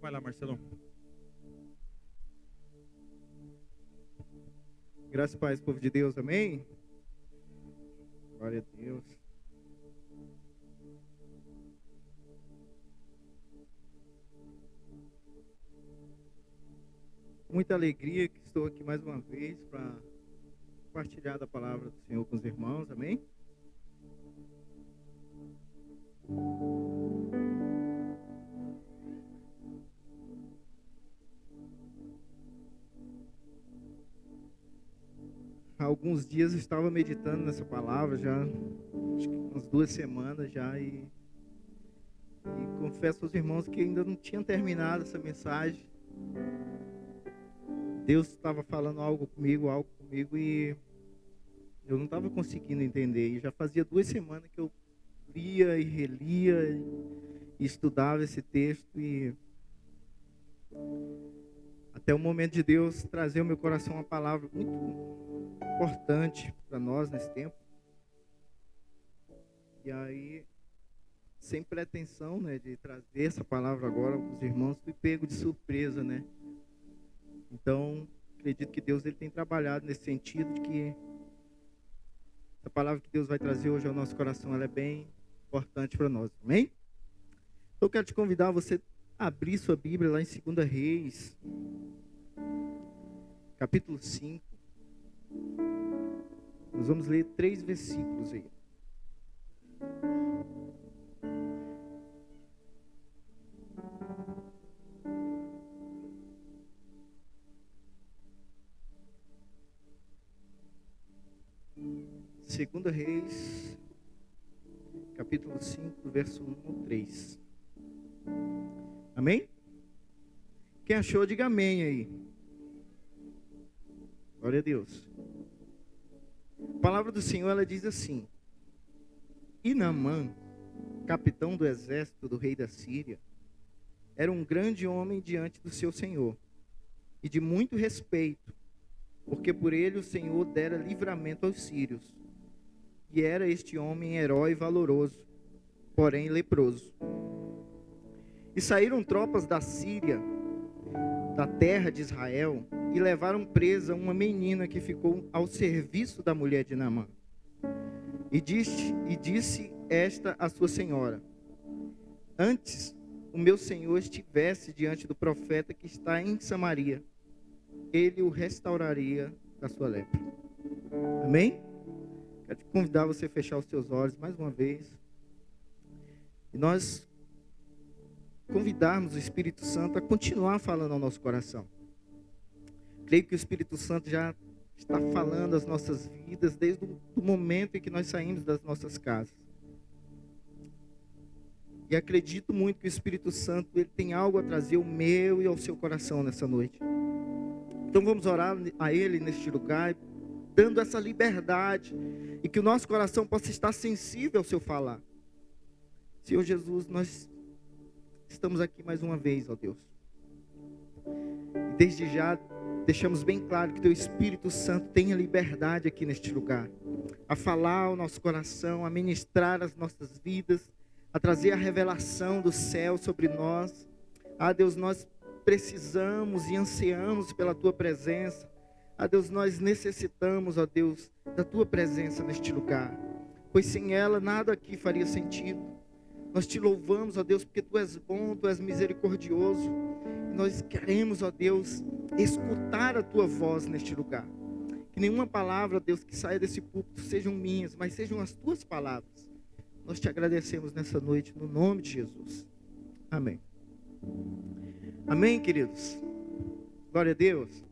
Vai lá, Marcelão. Graças e paz, povo de Deus, amém? Glória a Deus. Muita alegria que estou aqui mais uma vez para compartilhar da palavra do Senhor com os irmãos, amém? Há alguns dias eu estava meditando nessa palavra, já acho que umas 2 semanas já, e confesso aos irmãos que ainda não tinha terminado essa mensagem. Deus estava falando algo comigo e eu não estava conseguindo entender. E já fazia 2 semanas que eu lia e relia e estudava esse texto, e até o momento de Deus trazer ao meu coração uma palavra muito importante para nós nesse tempo. E aí, sem pretensão, né, de trazer essa palavra agora para os irmãos, fui pego de surpresa, né? Então, acredito que Deus ele tem trabalhado nesse sentido de que a palavra que Deus vai trazer hoje ao nosso coração, ela é bem importante para nós, amém? Então, eu quero te convidar a você abrir sua Bíblia lá em 2 Reis, capítulo 5. Nós vamos ler 3 versículos aí. Segunda Reis, capítulo 5, verso 1 ao 3. Amém? Quem achou, diga amém aí. Glória a Deus. A palavra do Senhor, ela diz assim: E Naamã, capitão do exército do rei da Síria, era um grande homem diante do seu senhor, e de muito respeito, porque por ele o Senhor dera livramento aos sírios. E era este homem herói valoroso, porém leproso. E saíram tropas da Síria, da terra de Israel, e levaram presa uma menina que ficou ao serviço da mulher de Naamã. E disse esta a sua senhora: Antes o meu senhor estivesse diante do profeta que está em Samaria, ele o restauraria da sua lepra. Amém? Quero te convidar você a fechar os seus olhos mais uma vez. E nós convidarmos o Espírito Santo a continuar falando ao nosso coração. Creio que o Espírito Santo já está falando às nossas vidas desde o momento em que nós saímos das nossas casas. E acredito muito que o Espírito Santo ele tem algo a trazer ao meu e ao seu coração nessa noite. Então vamos orar a Ele neste lugar, dando essa liberdade, e que o nosso coração possa estar sensível ao seu falar. Senhor Jesus, nós estamos aqui mais uma vez, ó Deus. E desde já deixamos bem claro que Teu Espírito Santo tenha liberdade aqui neste lugar, a falar ao nosso coração, a ministrar as nossas vidas, a trazer a revelação do céu sobre nós. Ah, Deus, nós precisamos e ansiamos pela Tua presença. Ah, Deus, nós necessitamos, ó Deus, da Tua presença neste lugar, pois sem ela nada aqui faria sentido. Nós Te louvamos, ó Deus, porque Tu és bom, Tu és misericordioso. E nós queremos, ó Deus, escutar a Tua voz neste lugar. Que nenhuma palavra, Deus, que saia desse púlpito sejam minhas, mas sejam as Tuas palavras. Nós Te agradecemos nessa noite, no nome de Jesus. Amém. Amém, queridos? Glória a Deus.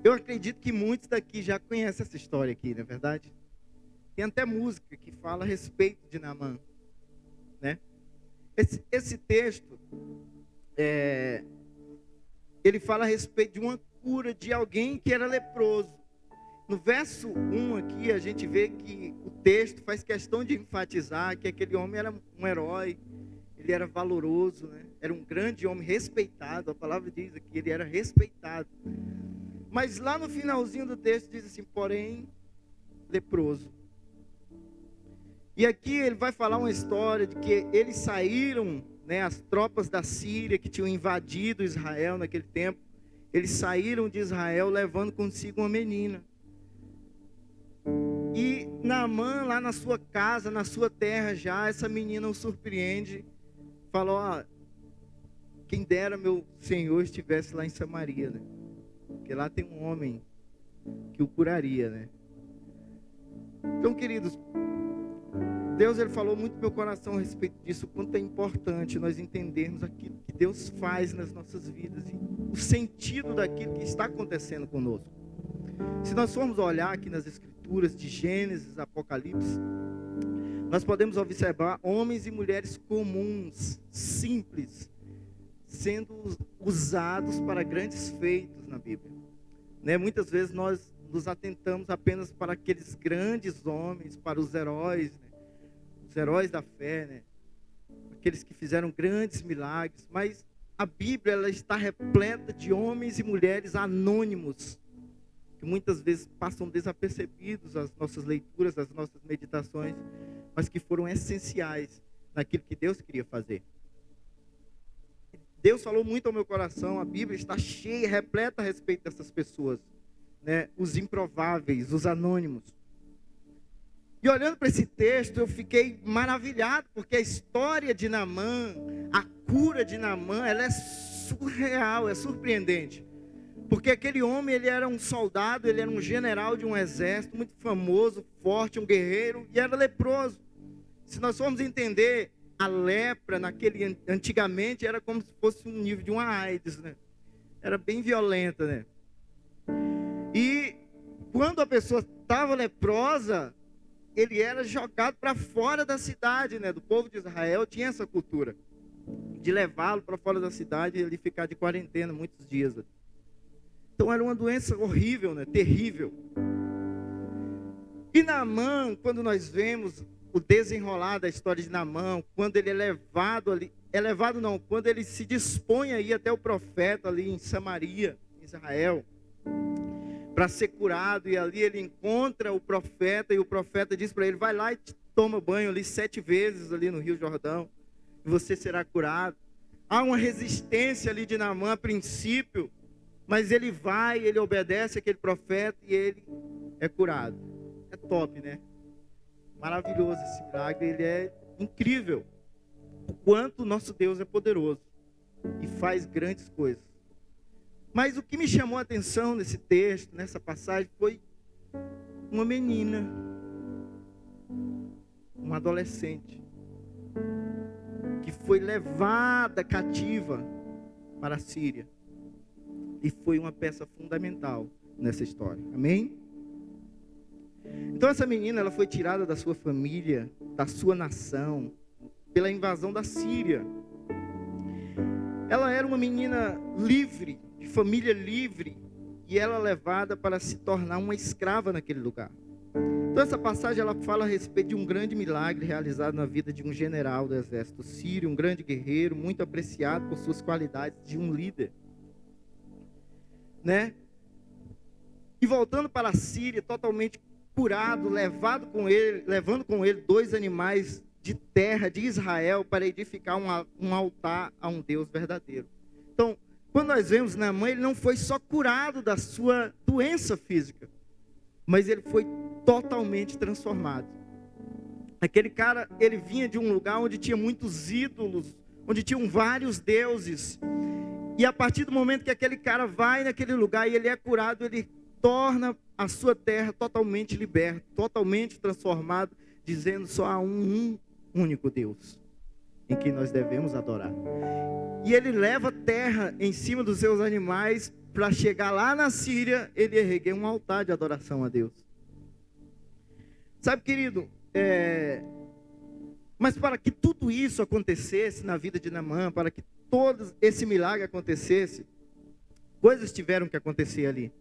Eu acredito que muitos daqui já conhecem essa história aqui, não é verdade? Tem até música que fala a respeito de Naamã, né? Esse texto, ele fala a respeito de uma cura de alguém que era leproso. No verso 1 aqui, a gente vê que o texto faz questão de enfatizar que aquele homem era um herói, ele era valoroso, né? Era um grande homem respeitado, a palavra diz aqui, ele era respeitado. Mas lá no finalzinho do texto diz assim, porém, leproso. E aqui ele vai falar uma história de que eles saíram né, as tropas da Síria que tinham invadido Israel naquele tempo, eles saíram de Israel levando consigo uma menina. E Naamã, lá na sua casa, na sua terra já, essa menina o surpreende, falou: ó, quem dera meu senhor estivesse lá em Samaria, né? Porque lá tem um homem que o curaria, né? Então, queridos, Deus, ele falou muito no meu coração a respeito disso, o quanto é importante nós entendermos aquilo que Deus faz nas nossas vidas e o sentido daquilo que está acontecendo conosco. Se nós formos olhar aqui nas Escrituras de Gênesis, Apocalipse, nós podemos observar homens e mulheres comuns, simples, sendo usados para grandes feitos na Bíblia, né? Muitas vezes nós nos atentamos apenas para aqueles grandes homens, para os heróis, né? Os heróis da fé, né? Aqueles que fizeram grandes milagres, mas a Bíblia, ela está repleta de homens e mulheres anônimos, que muitas vezes passam desapercebidos as nossas leituras, as nossas meditações, mas que foram essenciais naquilo que Deus queria fazer. Deus falou muito ao meu coração, a Bíblia está cheia, repleta a respeito dessas pessoas, né? Os improváveis, os anônimos. E olhando para esse texto, eu fiquei maravilhado, porque a história de Naamã, a cura de Naamã, ela é surreal, é surpreendente. Porque aquele homem, ele era um soldado, ele era um general de um exército muito famoso, forte, um guerreiro, e era leproso. Se nós formos entender, a lepra antigamente era como se fosse um nível de uma AIDS, né? Era bem violenta, né? E quando a pessoa estava leprosa, ele era jogado para fora da cidade, né? Do povo de Israel tinha essa cultura de levá-lo para fora da cidade e ele ficar de quarentena muitos dias. Então era uma doença horrível, né? Terrível. E Naamã, quando nós vemos o desenrolar da história de Naamã, quando ele é levado ali, quando ele se dispõe a ir até o profeta ali em Samaria, em Israel, para ser curado, e ali ele encontra o profeta, e o profeta diz para ele: vai lá e toma banho ali 7 vezes ali no Rio Jordão, e você será curado. Há uma resistência ali de Naamã a princípio, mas ele vai, ele obedece aquele profeta e ele é curado. É top, né? Maravilhoso esse milagre, ele é incrível. O quanto o nosso Deus é poderoso e faz grandes coisas. Mas o que me chamou a atenção nesse texto, nessa passagem, foi uma menina, uma adolescente, que foi levada cativa para a Síria. E foi uma peça fundamental nessa história. Amém? Então essa menina, ela foi tirada da sua família, da sua nação, pela invasão da Síria. Ela era uma menina livre, de família livre, e ela levada para se tornar uma escrava naquele lugar. Então essa passagem, ela fala a respeito de um grande milagre realizado na vida de um general do exército sírio, um grande guerreiro, muito apreciado por suas qualidades de um líder, né? E voltando para a Síria, totalmente curado, levando com ele 2 animais de terra de Israel para edificar um altar a um Deus verdadeiro. Então, quando nós vemos Naamã, ele não foi só curado da sua doença física, mas ele foi totalmente transformado. Aquele cara, ele vinha de um lugar onde tinha muitos ídolos, onde tinham vários deuses, e a partir do momento que aquele cara vai naquele lugar e ele é curado, ele torna a sua terra totalmente liberta, totalmente transformado, dizendo: só há um único Deus em quem nós devemos adorar. E ele leva terra em cima dos seus animais para chegar lá na Síria, ele erguer um altar de adoração a Deus. Sabe, querido, mas para que tudo isso acontecesse na vida de Naamã, para que todo esse milagre acontecesse, coisas tiveram que acontecer ali.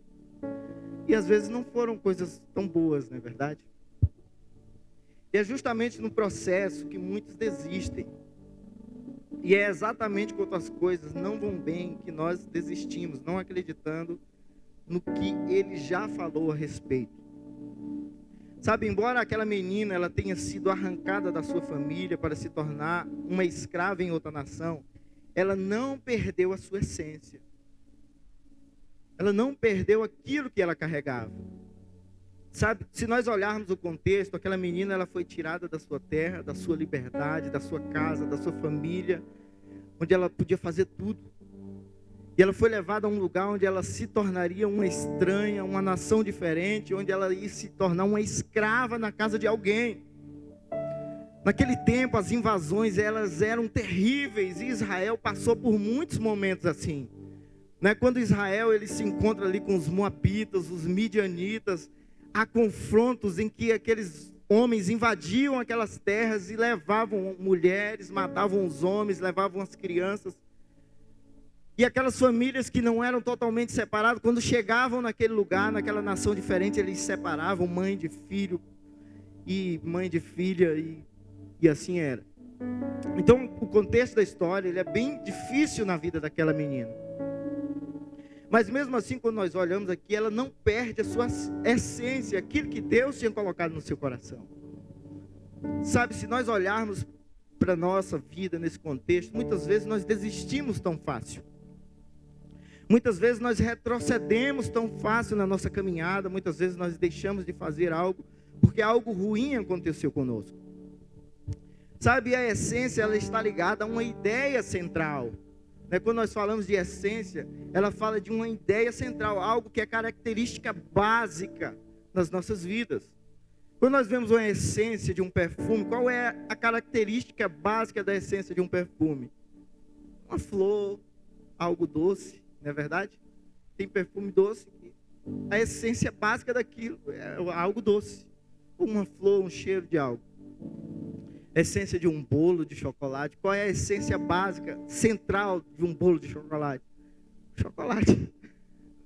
E às vezes não foram coisas tão boas, não é verdade? E é justamente no processo que muitos desistem. E é exatamente quando as coisas não vão bem que nós desistimos, não acreditando no que ele já falou a respeito. Sabe, embora aquela menina ela tenha sido arrancada da sua família para se tornar uma escrava em outra nação, ela não perdeu a sua essência. Ela não perdeu aquilo que ela carregava. Sabe, se nós olharmos o contexto, aquela menina ela foi tirada da sua terra, da sua liberdade, da sua casa, da sua família, onde ela podia fazer tudo. E ela foi levada a um lugar onde ela se tornaria uma estranha, uma nação diferente, onde ela ia se tornar uma escrava na casa de alguém. Naquele tempo, as invasões elas eram terríveis, e Israel passou por muitos momentos assim. Né? Quando Israel ele se encontra ali com os moabitas, os midianitas, há confrontos em que aqueles homens invadiam aquelas terras e levavam mulheres, matavam os homens, levavam as crianças. E aquelas famílias que não eram totalmente separadas, quando chegavam naquele lugar, naquela nação diferente, eles separavam mãe de filho e mãe de filha, e assim era. Então, o contexto da história ele é bem difícil na vida daquela menina. Mas mesmo assim, quando nós olhamos aqui, ela não perde a sua essência, aquilo que Deus tinha colocado no seu coração. Sabe, se nós olharmos para a nossa vida nesse contexto, muitas vezes nós desistimos tão fácil. Muitas vezes nós retrocedemos tão fácil na nossa caminhada, muitas vezes nós deixamos de fazer algo, porque algo ruim aconteceu conosco. Sabe, a essência ela está ligada a uma ideia central. Quando nós falamos de essência, ela fala de uma ideia central, algo que é característica básica nas nossas vidas. Quando nós vemos uma essência de um perfume, qual é a característica básica da essência de um perfume? Uma flor, algo doce. Não é verdade? Tem perfume doce, a essência básica daquilo é algo doce. Uma flor, um cheiro de algo. A essência de um bolo de chocolate. Qual é a essência básica, central de um bolo de chocolate? Chocolate.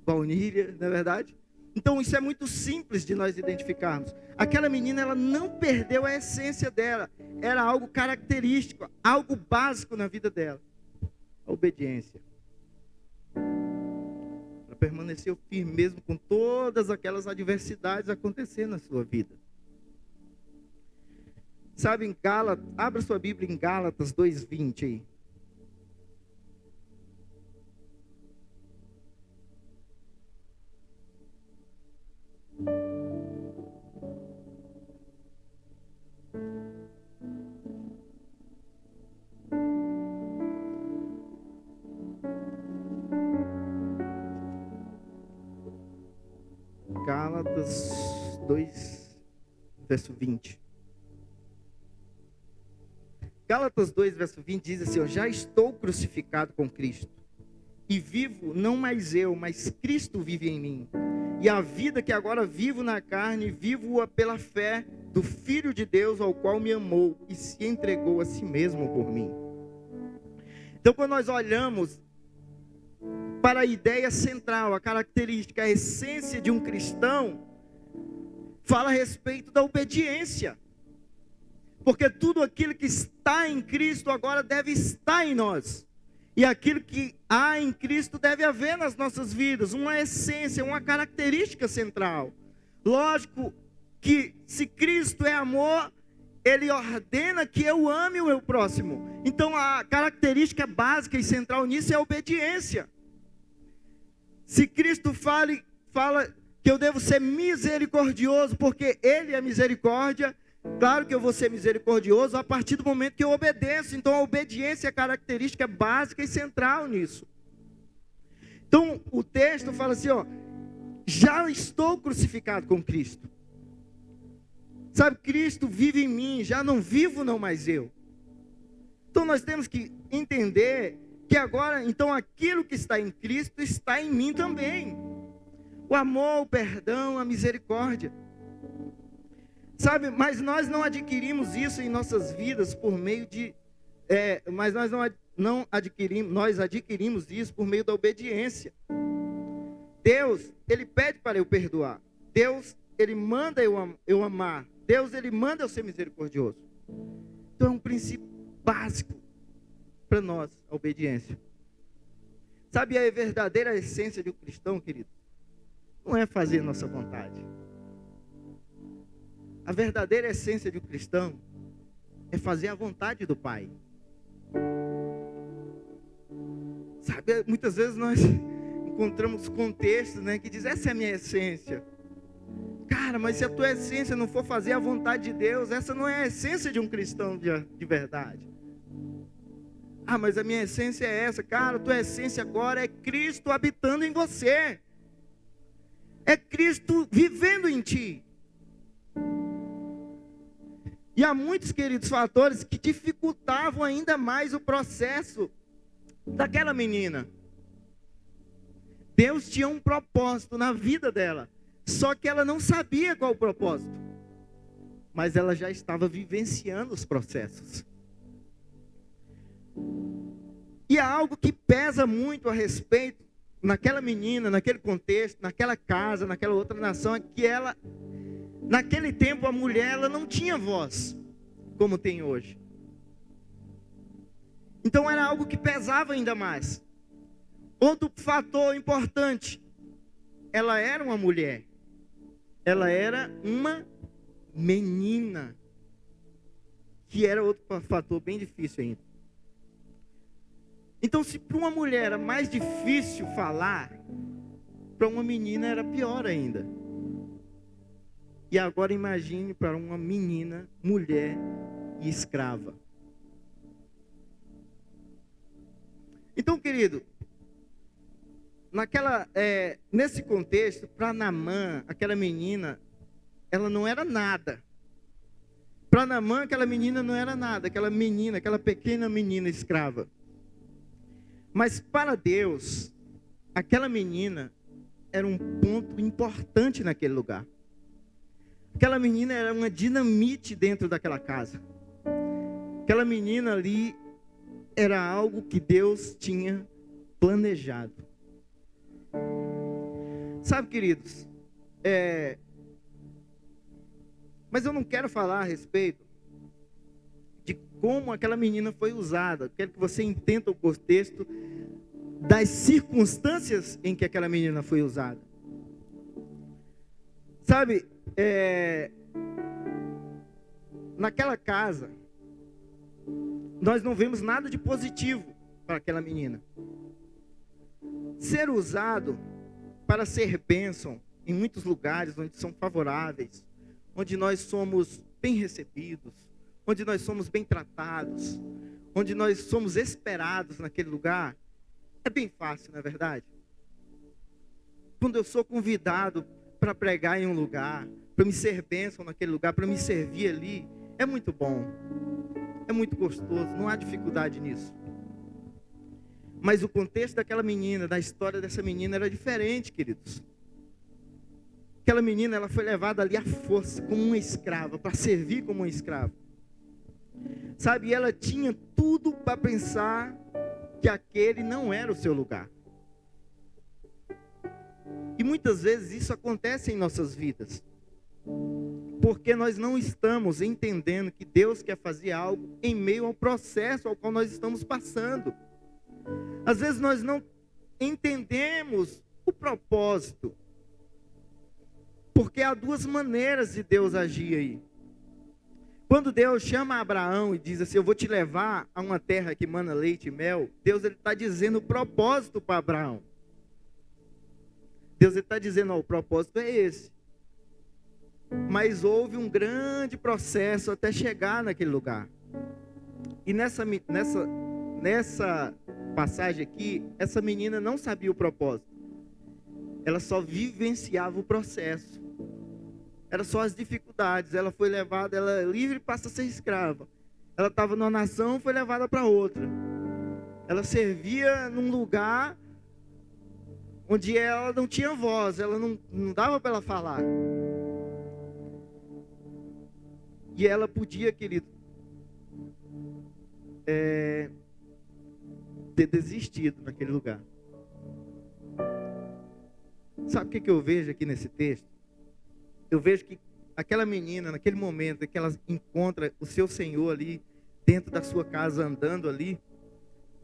Baunilha, não é verdade? Então isso é muito simples de nós identificarmos. Aquela menina, ela não perdeu a essência dela. Era algo característico, algo básico na vida dela. A obediência. Ela permaneceu firme mesmo com todas aquelas adversidades acontecendo na sua vida. Sabe, em Gálatas, abra sua Bíblia em Gálatas 2:20 aí. Gálatas 2, verso 20. Gálatas 2, verso 20 diz assim: já estou crucificado com Cristo, e vivo não mais eu, mas Cristo vive em mim. E a vida que agora vivo na carne, vivo-a pela fé do Filho de Deus, ao qual me amou e se entregou a si mesmo por mim. Então, quando nós olhamos para a ideia central, a característica, a essência de um cristão, fala a respeito da obediência. Porque tudo aquilo que está em Cristo agora deve estar em nós. E aquilo que há em Cristo deve haver nas nossas vidas. Uma essência, uma característica central. Lógico que se Cristo é amor, Ele ordena que eu ame o meu próximo. Então a característica básica e central nisso é a obediência. Se Cristo fala que eu devo ser misericordioso, porque Ele é misericórdia, claro que eu vou ser misericordioso a partir do momento que eu obedeço. Então a obediência é a característica básica e central nisso. Então o texto fala assim, já estou crucificado com Cristo. Sabe, Cristo vive em mim, já não vivo não mais eu. Então nós temos que entender que agora, então aquilo que está em Cristo está em mim também. O amor, o perdão, a misericórdia. Sabe, mas nós não adquirimos isso em nossas vidas por meio de... mas nós não adquirimos, nós adquirimos isso por meio da obediência. Deus, Ele pede para eu perdoar. Deus, Ele manda eu amar. Deus, Ele manda eu ser misericordioso. Então é um princípio básico para nós, a obediência. Sabe, a verdadeira essência de um cristão, querido, não é fazer nossa vontade. A verdadeira essência de um cristão é fazer a vontade do Pai. Sabe, muitas vezes nós encontramos contextos, né, que diz, essa é a minha essência. Cara, mas se a tua essência não for fazer a vontade de Deus, essa não é a essência de um cristão de verdade. Ah, mas a minha essência é essa. Cara, a tua essência agora é Cristo habitando em você. É Cristo vivendo em ti. E há muitos, queridos, fatores que dificultavam ainda mais o processo daquela menina. Deus tinha um propósito na vida dela, só que ela não sabia qual o propósito, mas ela já estava vivenciando os processos. E há algo que pesa muito a respeito naquela menina, naquele contexto, naquela casa, naquela outra nação, é que ela, naquele tempo, a mulher, ela não tinha voz como tem hoje. Então era algo que pesava ainda mais. Outro fator importante, ela era uma mulher, ela era uma menina, que era outro fator bem difícil ainda. Então, se para uma mulher era mais difícil falar, para uma menina era pior ainda. E agora imagine para uma menina, mulher e escrava. Então, querido, nesse contexto, para Naamã, aquela menina, ela não era nada. Para Naamã, aquela menina não era nada, aquela menina, aquela pequena menina escrava. Mas para Deus, aquela menina era um ponto importante naquele lugar. Aquela menina era uma dinamite dentro daquela casa. Aquela menina ali era algo que Deus tinha planejado. Sabe, queridos, mas eu não quero falar a respeito de como aquela menina foi usada. Quero que você entenda o contexto das circunstâncias em que aquela menina foi usada. Sabe, naquela casa, nós não vemos nada de positivo para aquela menina. Ser usado para ser bênção em muitos lugares onde são favoráveis, onde nós somos bem recebidos, onde nós somos bem tratados, onde nós somos esperados naquele lugar, é bem fácil, não é verdade? Quando eu sou convidado para pregar em um lugar, para me ser bênção naquele lugar, para me servir ali, é muito bom, é muito gostoso, não há dificuldade nisso. Mas o contexto daquela menina, da história dessa menina era diferente, queridos. Aquela menina, ela foi levada ali à força, como uma escrava, para servir como uma escrava. Sabe, e ela tinha tudo para pensar que aquele não era o seu lugar. E muitas vezes isso acontece em nossas vidas. Porque nós não estamos entendendo que Deus quer fazer algo em meio ao processo ao qual nós estamos passando. Às vezes nós não entendemos o propósito. Porque há duas maneiras de Deus agir aí. Quando Deus chama Abraão e diz assim, eu vou te levar a uma terra que mana leite e mel, Deus está dizendo o propósito para Abraão. Deus está dizendo, o propósito é esse. Mas houve um grande processo até chegar naquele lugar. E nessa passagem aqui, essa menina não sabia o propósito. Ela só vivenciava o processo. Era só as dificuldades. Ela foi levada, ela é livre e passa a ser escrava. Ela estava numa nação, foi levada para outra. Ela servia num lugar onde ela não tinha voz, ela não dava para ela falar. E ela podia, querido, ter desistido naquele lugar. Sabe o que eu vejo aqui nesse texto? Eu vejo que aquela menina, naquele momento em que ela encontra o seu Senhor ali, dentro da sua casa, andando ali,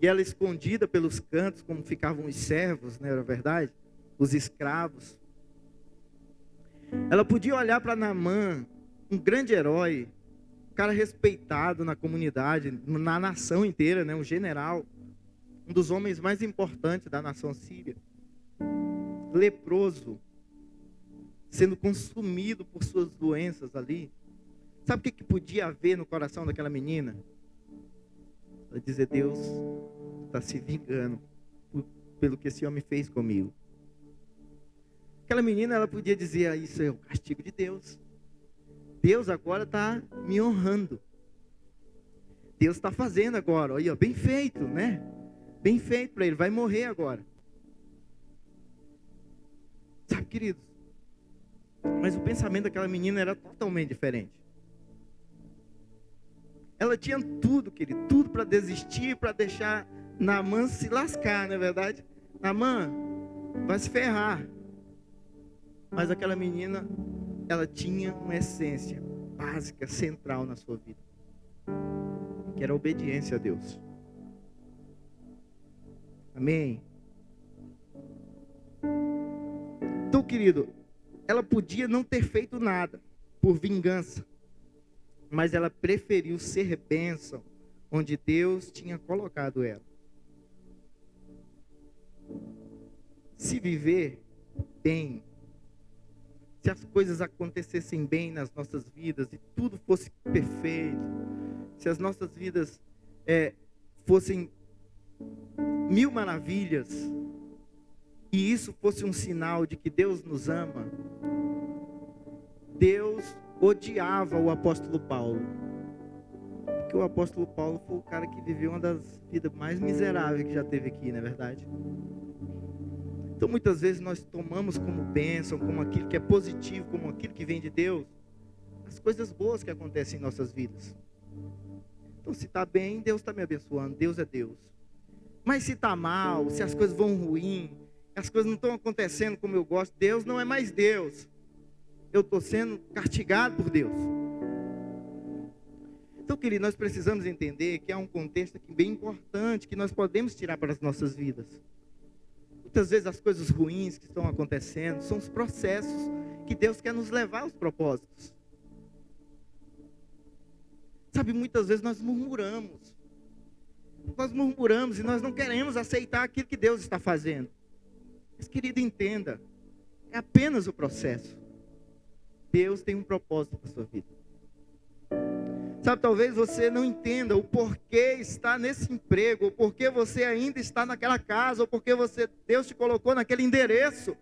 e ela escondida pelos cantos, como ficavam os servos, não era verdade? Os escravos. Ela podia olhar para Naamã um grande herói, um cara respeitado na comunidade, na nação inteira, né? Um general, um dos homens mais importantes da nação síria, leproso, sendo consumido por suas doenças ali. Sabe o que podia haver no coração daquela menina? Ela dizer: Deus está se vingando pelo que esse homem fez comigo. Aquela menina, ela podia dizer: isso é o castigo de Deus. Deus agora está me honrando. Deus está fazendo agora. Olha, bem feito, né? Bem feito para ele. Vai morrer agora. Sabe, queridos? Mas o pensamento daquela menina era totalmente diferente. Ela tinha tudo, querido. Tudo para desistir, para deixar Naamã se lascar, não é verdade? Naamã vai se ferrar. Mas aquela menina, ela tinha uma essência básica, central na sua vida, que era a obediência a Deus. Amém? Então, querido, ela podia não ter feito nada por vingança, mas ela preferiu ser bênção onde Deus tinha colocado ela. Se viver bem, se as coisas acontecessem bem nas nossas vidas e tudo fosse perfeito, se as nossas vidas fossem mil maravilhas, e isso fosse um sinal de que Deus nos ama, Deus odiava o apóstolo Paulo, porque o apóstolo Paulo foi o cara que viveu uma das vidas mais miseráveis que já teve aqui, não é verdade? Então muitas vezes nós tomamos como bênção, como aquilo que é positivo, como aquilo que vem de Deus, as coisas boas que acontecem em nossas vidas. Então se está bem, Deus está me abençoando, Deus é Deus. Mas se está mal, se as coisas vão ruim, as coisas não estão acontecendo como eu gosto, Deus não é mais Deus. Eu estou sendo castigado por Deus. Então, querido, nós precisamos entender que há um contexto aqui bem importante que nós podemos tirar para as nossas vidas. Muitas vezes as coisas ruins que estão acontecendo são os processos que Deus quer nos levar aos propósitos. Sabe, muitas vezes nós murmuramos. Nós murmuramos e nós não queremos aceitar aquilo que Deus está fazendo. Mas, querido, entenda, é apenas o processo. Deus tem um propósito para a sua vida. Sabe, talvez você não entenda o porquê está nesse emprego, ou porquê você ainda está naquela casa, ou porquê Deus te colocou naquele endereço.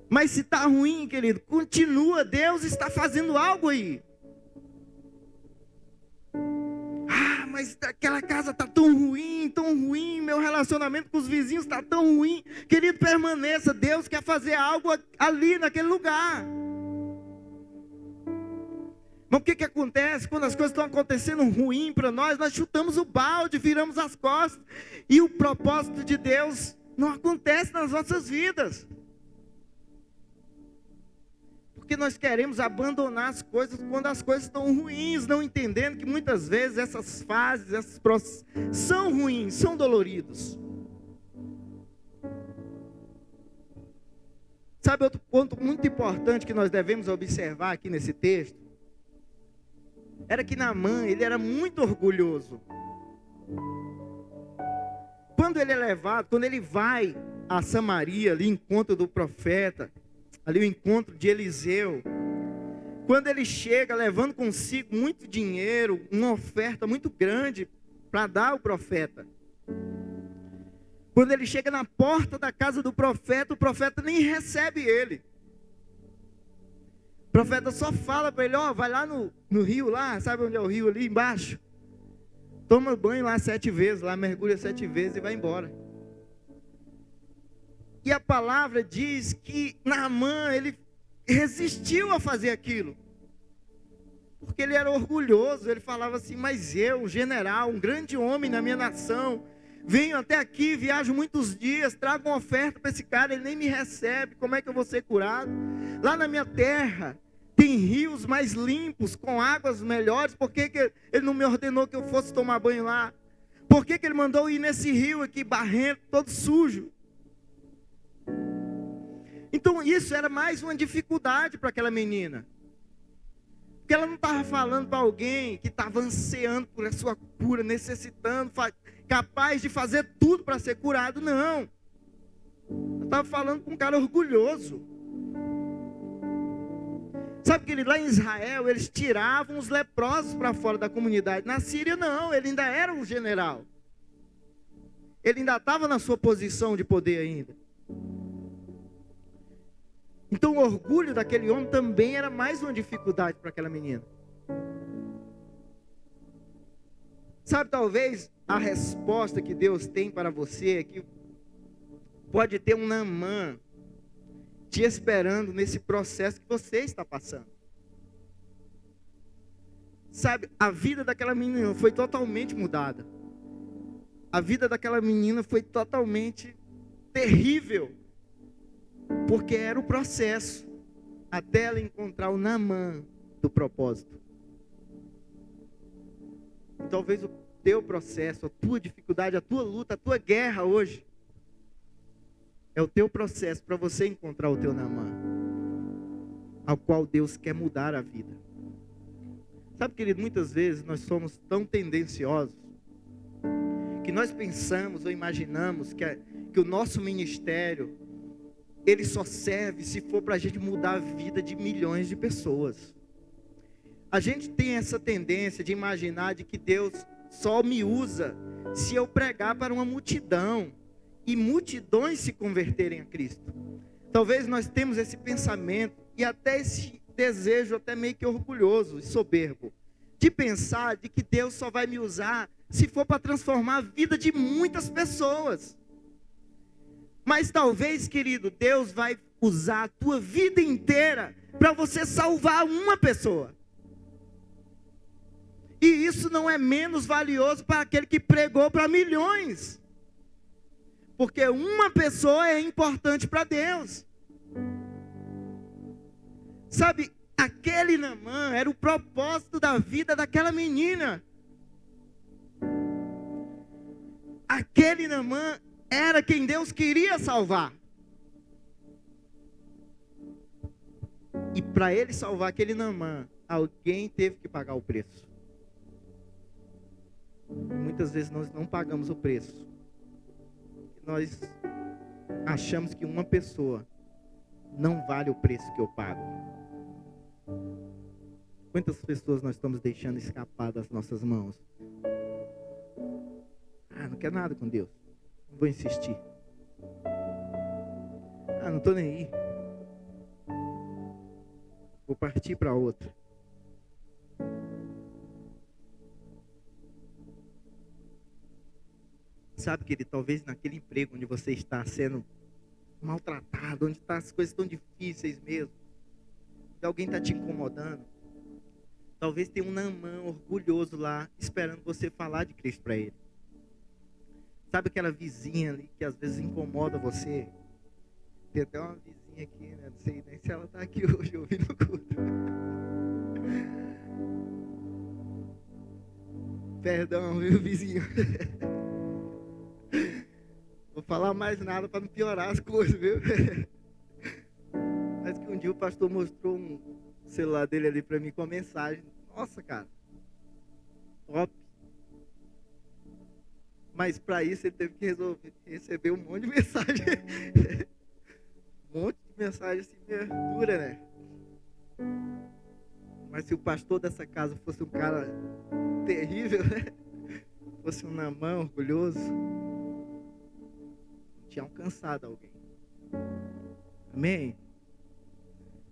Mas se está ruim, querido, continua, Deus está fazendo algo aí. Ah, mas aquela casa está tão ruim, meu relacionamento com os vizinhos está tão ruim. Querido, permaneça, Deus quer fazer algo ali naquele lugar. Mas o que acontece quando as coisas estão acontecendo ruim para nós? Nós chutamos o balde, viramos as costas, e o propósito de Deus não acontece nas nossas vidas. Porque nós queremos abandonar as coisas quando as coisas estão ruins, não entendendo que muitas vezes essas fases, esses processos são ruins, são doloridos. Sabe outro ponto muito importante que nós devemos observar aqui nesse texto? Era que Naamã, ele era muito orgulhoso. Quando ele é levado, quando ele vai a Samaria, ali encontro do profeta, ali o encontro de Eliseu, quando ele chega levando consigo muito dinheiro, uma oferta muito grande para dar ao profeta. Quando ele chega na porta da casa do profeta, o profeta nem recebe ele. O profeta só fala para ele: ó, vai lá no rio lá, sabe onde é o rio ali embaixo? Toma banho lá 7 vezes, lá mergulha 7 vezes e vai embora. E a palavra diz que Naamã, ele resistiu a fazer aquilo. Porque ele era orgulhoso, ele falava assim: mas eu, um general, um grande homem na minha nação, venho até aqui, viajo muitos dias, trago uma oferta para esse cara, ele nem me recebe, como é que eu vou ser curado? Lá na minha terra tem rios mais limpos, com águas melhores, por que ele não me ordenou que eu fosse tomar banho lá? Por que ele mandou ir nesse rio aqui, barrento, todo sujo? Então isso era mais uma dificuldade para aquela menina. Porque ela não estava falando para alguém que estava ansiando por a sua cura, necessitando, capaz de fazer tudo para ser curado, não. Ela estava falando com um cara orgulhoso. Sabe que lá em Israel, eles tiravam os leprosos para fora da comunidade. Na Síria não, ele ainda era um general. Ele ainda estava na sua posição de poder ainda. Então o orgulho daquele homem também era mais uma dificuldade para aquela menina. Sabe, talvez a resposta que Deus tem para você é que pode ter um Naamã te esperando nesse processo que você está passando. Sabe, a vida daquela menina foi totalmente mudada. A vida daquela menina foi totalmente terrível. Porque era o processo até ela encontrar o Naamã do propósito. E talvez o teu processo, a tua dificuldade, a tua luta, a tua guerra hoje é o teu processo para você encontrar o teu Naamã, ao qual Deus quer mudar a vida. Sabe, querido, muitas vezes nós somos tão tendenciosos que nós pensamos ou imaginamos que o nosso ministério ele só serve se for para a gente mudar a vida de milhões de pessoas. A gente tem essa tendência de imaginar de que Deus só me usa se eu pregar para uma multidão e multidões se converterem a Cristo. Talvez nós temos esse pensamento e até esse desejo até meio que orgulhoso e soberbo de pensar de que Deus só vai me usar se for para transformar a vida de muitas pessoas. Mas talvez, querido, Deus vai usar a tua vida inteira para você salvar uma pessoa. E isso não é menos valioso para aquele que pregou para milhões. Porque uma pessoa é importante para Deus. Sabe, aquele Naamã era o propósito da vida daquela menina. Aquele Naamã era quem Deus queria salvar. E para ele salvar aquele Naamã, alguém teve que pagar o preço. E muitas vezes nós não pagamos o preço. Nós achamos que uma pessoa não vale o preço que eu pago. Quantas pessoas nós estamos deixando escapar das nossas mãos? Não quero nada com Deus. Não vou insistir. Não estou nem aí. Vou partir para outra. Sabe, querido, talvez naquele emprego onde você está sendo maltratado, onde as coisas estão difíceis mesmo, e alguém está te incomodando, talvez tenha um Naamã orgulhoso lá, esperando você falar de Cristo para ele. Sabe aquela vizinha ali que às vezes incomoda você? Tem até uma vizinha aqui, né? Não sei nem se ela está aqui hoje ouvindo o culto. Perdão, meu vizinho. Vou falar mais nada para não piorar as coisas, viu? Mas que um dia o pastor mostrou um celular dele ali para mim com uma mensagem. Nossa, cara. Top. Mas para isso ele teve que receber um monte de mensagem. Um monte de mensagem assim, dura, né? Mas se o pastor dessa casa fosse um cara terrível, né? Fosse um Naamã orgulhoso, tinha alcançado alguém. Amém?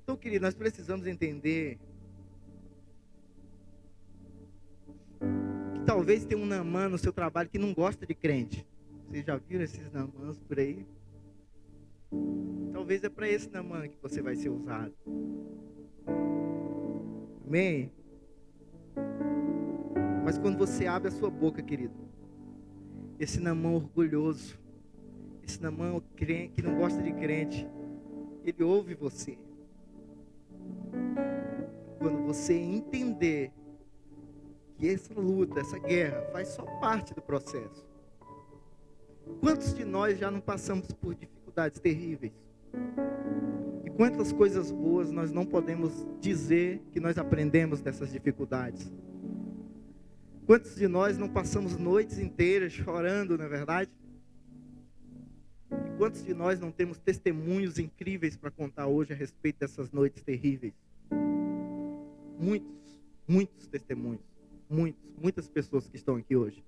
Então, querido, nós precisamos entender que talvez tenha um Naamã no seu trabalho que não gosta de crente. Vocês já viram esses Naamãs por aí? Talvez é para esse Naamã que você vai ser usado. Amém? Mas quando você abre a sua boca, querido, esse Naamã orgulhoso, esse Naamã que não gosta de crente, ele ouve você. Quando você entender que essa luta, essa guerra faz só parte do processo. Quantos de nós já não passamos por dificuldades terríveis? E quantas coisas boas nós não podemos dizer que nós aprendemos dessas dificuldades? Quantos de nós não passamos noites inteiras chorando, não é verdade? E quantos de nós não temos testemunhos incríveis para contar hoje a respeito dessas noites terríveis? Muitos testemunhos. Muitas pessoas que estão aqui hoje.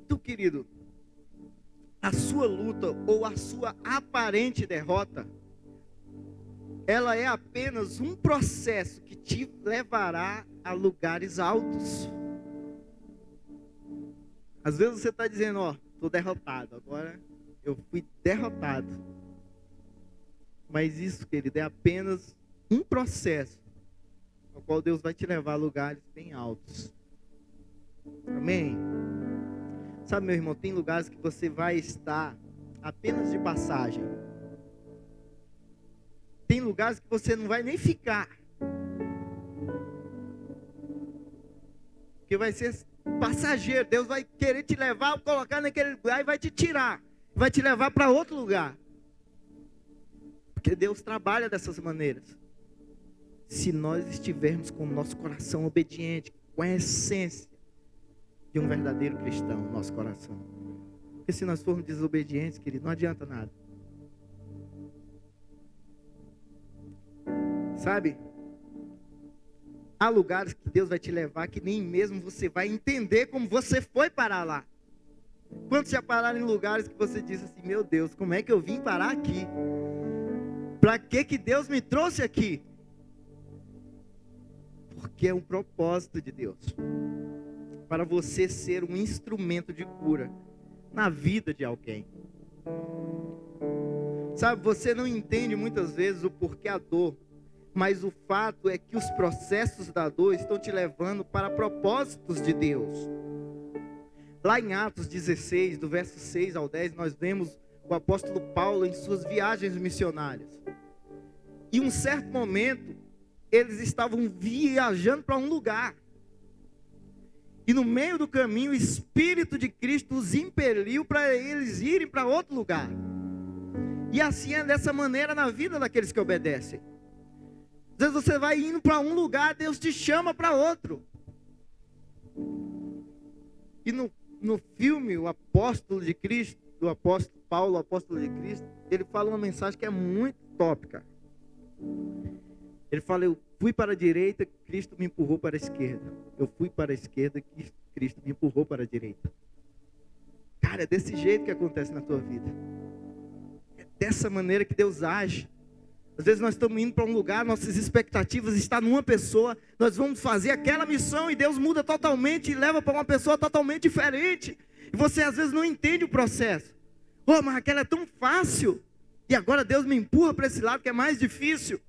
Tu, querido, a sua luta ou a sua aparente derrota, ela é apenas um processo que te levará a lugares altos. Às vezes você está dizendo, ó, estou derrotado, agora eu fui derrotado. Mas isso, querido, é apenas um processo ao qual Deus vai te levar a lugares bem altos. Amém? Sabe, meu irmão, tem lugares que você vai estar apenas de passagem. Tem lugares que você não vai nem ficar. Porque vai ser passageiro. Deus vai querer te levar, colocar naquele lugar e vai te tirar. Vai te levar para outro lugar. Porque Deus trabalha dessas maneiras. Se nós estivermos com o nosso coração obediente, com a essência de um verdadeiro cristão no nosso coração. Porque se nós formos desobedientes, querido, não adianta nada. Sabe? Há lugares que Deus vai te levar que nem mesmo você vai entender como você foi parar lá. Quantos já pararam em lugares que você disse assim, meu Deus, como é que eu vim parar aqui? Para que Deus me trouxe aqui? Porque é um propósito de Deus. Para você ser um instrumento de cura na vida de alguém. Sabe, você não entende muitas vezes o porquê a dor. Mas o fato é que os processos da dor estão te levando para propósitos de Deus. Lá em Atos 16, do verso 6 ao 10, nós vemos o apóstolo Paulo em suas viagens missionárias. E em um certo momento, eles estavam viajando para um lugar. E no meio do caminho, o Espírito de Cristo os impeliu para eles irem para outro lugar. E assim é dessa maneira na vida daqueles que obedecem. Às vezes você vai indo para um lugar, Deus te chama para outro. E no filme, o apóstolo de Cristo, do apóstolo Paulo, o apóstolo de Cristo, ele fala uma mensagem que é muito top, cara. Ele fala, eu fui para a direita, Cristo me empurrou para a esquerda. Eu fui para a esquerda, Cristo me empurrou para a direita. Cara, é desse jeito que acontece na tua vida. É dessa maneira que Deus age. Às vezes nós estamos indo para um lugar, nossas expectativas estão numa pessoa, nós vamos fazer aquela missão e Deus muda totalmente e leva para uma pessoa totalmente diferente. E você às vezes não entende o processo. Oh, mas aquela é tão fácil. E agora Deus me empurra para esse lado que é mais difícil.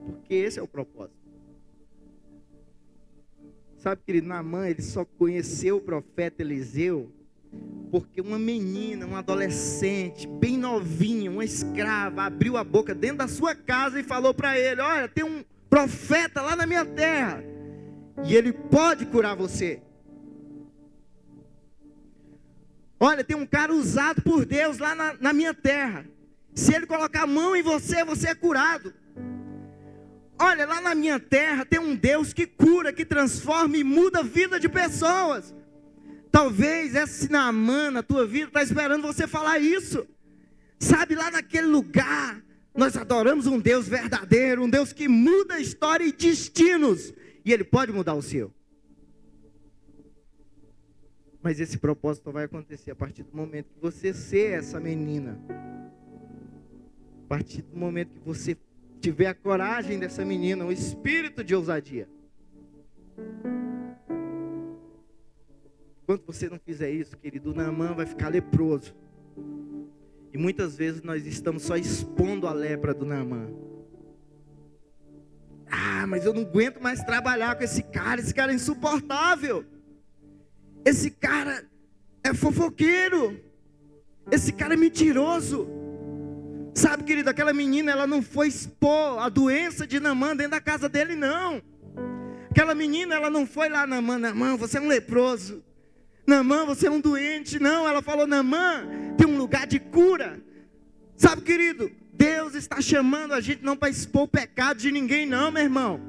Porque esse é o propósito. Sabe, querido, Naamã, ele só conheceu o profeta Eliseu porque uma menina, uma adolescente, bem novinha, uma escrava, abriu a boca dentro da sua casa e falou para ele, olha, tem um profeta lá na minha terra, e ele pode curar você. Olha, tem um cara usado por Deus lá na minha terra. Se ele colocar a mão em você, você é curado. Olha, lá na minha terra tem um Deus que cura, que transforma e muda a vida de pessoas. Talvez esse Naamã na tua vida está esperando você falar isso. Sabe, lá naquele lugar, nós adoramos um Deus verdadeiro, um Deus que muda a história e destinos. E Ele pode mudar o seu. Mas esse propósito vai acontecer a partir do momento que você ser essa menina. A partir do momento que você tiver a coragem dessa menina, o espírito de ousadia. Enquanto você não fizer isso, querido, o Naamã vai ficar leproso. E muitas vezes nós estamos só expondo a lepra do Naamã. Ah, mas eu não aguento mais trabalhar com esse cara é insuportável. Esse cara é fofoqueiro. Esse cara é mentiroso. Sabe, querido, aquela menina, ela não foi expor a doença de Naamã dentro da casa dele, não. Aquela menina, ela não foi lá, Naamã, você é um leproso. Naamã, você é um doente. Não, ela falou: Naamã, tem um lugar de cura. Sabe, querido, Deus está chamando a gente não para expor o pecado de ninguém, não, meu irmão.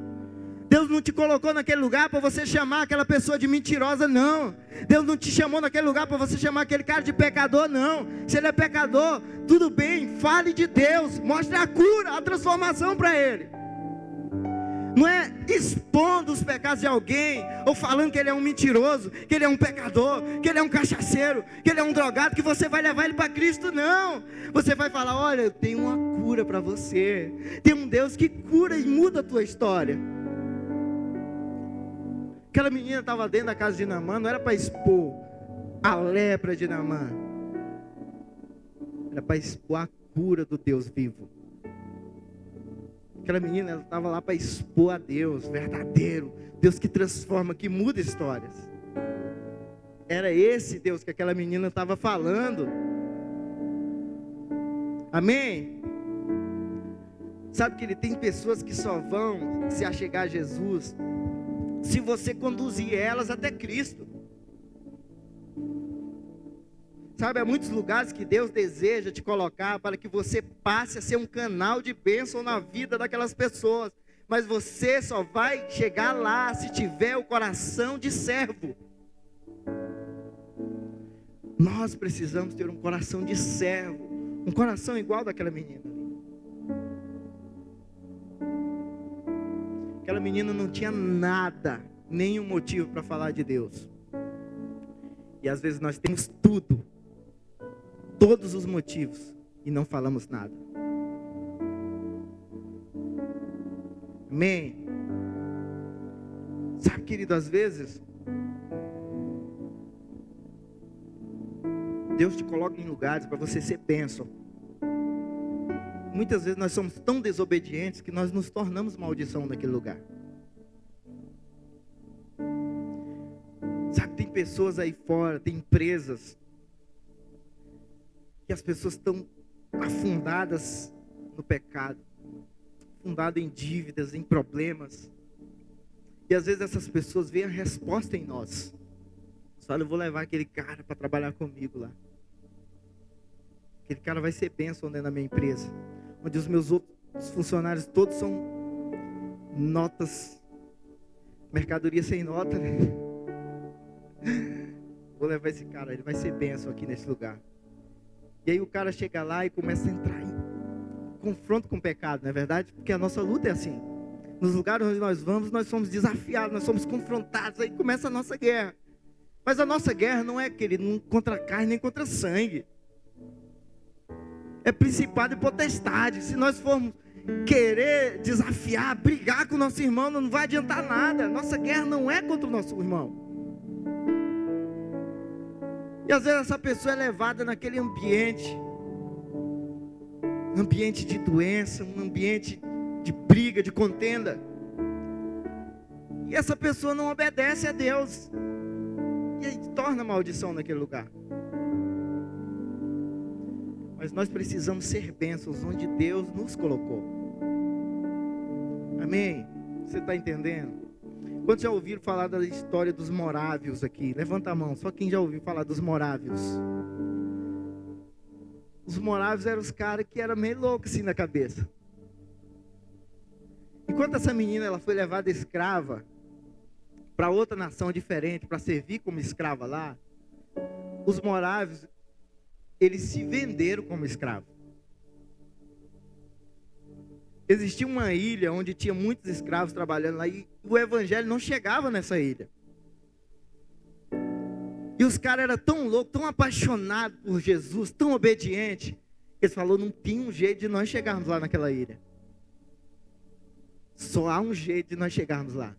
Deus não te colocou naquele lugar para você chamar aquela pessoa de mentirosa, não. Deus não te chamou naquele lugar para você chamar aquele cara de pecador, não. Se ele é pecador, tudo bem, fale de Deus, mostre a cura, a transformação para ele. Não é expondo os pecados de alguém, ou falando que ele é um mentiroso, que ele é um pecador, que ele é um cachaceiro, que ele é um drogado, que você vai levar ele para Cristo, não. Você vai falar: olha, eu tenho uma cura para você. Tem um Deus que cura e muda a tua história. Aquela menina estava dentro da casa de Naamã, não era para expor a lepra de Naamã, era para expor a cura do Deus vivo. Aquela menina, ela estava lá para expor a Deus verdadeiro, Deus que transforma, que muda histórias. Era esse Deus que aquela menina estava falando. Amém? Sabe que tem pessoas que só vão se achegar a Jesus se você conduzir elas até Cristo. Sabe, há muitos lugares que Deus deseja te colocar para que você passe a ser um canal de bênção na vida daquelas pessoas. Mas você só vai chegar lá se tiver o coração de servo. Nós precisamos ter um coração de servo, um coração igual daquela menina. Aquela menina não tinha nada, nenhum motivo para falar de Deus. E às vezes nós temos tudo, todos os motivos, e não falamos nada. Amém? Sabe, querido, às vezes Deus te coloca em lugares para você ser bênção. Muitas vezes nós somos tão desobedientes que nós nos tornamos maldição naquele lugar. Sabe, tem pessoas aí fora, tem empresas, que as pessoas estão afundadas no pecado, afundadas em dívidas, em problemas. E às vezes essas pessoas veem a resposta em nós. Olha, eu vou levar aquele cara para trabalhar comigo lá. Aquele cara vai ser bênção dentro da minha empresa, onde os meus outros funcionários todos são notas, mercadoria sem nota, né? Vou levar esse cara, ele vai ser bênção aqui nesse lugar. E aí o cara chega lá e começa a entrar em confronto com o pecado, não é verdade? Porque a nossa luta é assim. Nos lugares onde nós vamos, nós somos desafiados, nós somos confrontados, aí começa a nossa guerra. Mas a nossa guerra não é, querido, não contra carne nem contra sangue. É principado e potestade. Se nós formos querer desafiar, brigar com o nosso irmão, não vai adiantar nada. Nossa guerra não é contra o nosso irmão. E às vezes essa pessoa é levada naquele ambiente, um ambiente de doença, um ambiente de briga, de contenda. E essa pessoa não obedece a Deus. E aí torna maldição naquele lugar. Mas nós precisamos ser bênçãos onde Deus nos colocou. Amém? Você está entendendo? Quantos já ouviram falar da história dos morávios aqui? Levanta a mão, só quem já ouviu falar dos morávios. Os morávios eram os caras que eram meio loucos assim na cabeça. Enquanto essa menina ela foi levada escrava para outra nação diferente, para servir como escrava lá, os morávios, eles se venderam como escravos. Existia uma ilha onde tinha muitos escravos trabalhando lá, e o evangelho não chegava nessa ilha. E os caras eram tão loucos, tão apaixonados por Jesus, tão obedientes, eles falaram: não tem um jeito de nós chegarmos lá naquela ilha. Só há um jeito de nós chegarmos lá,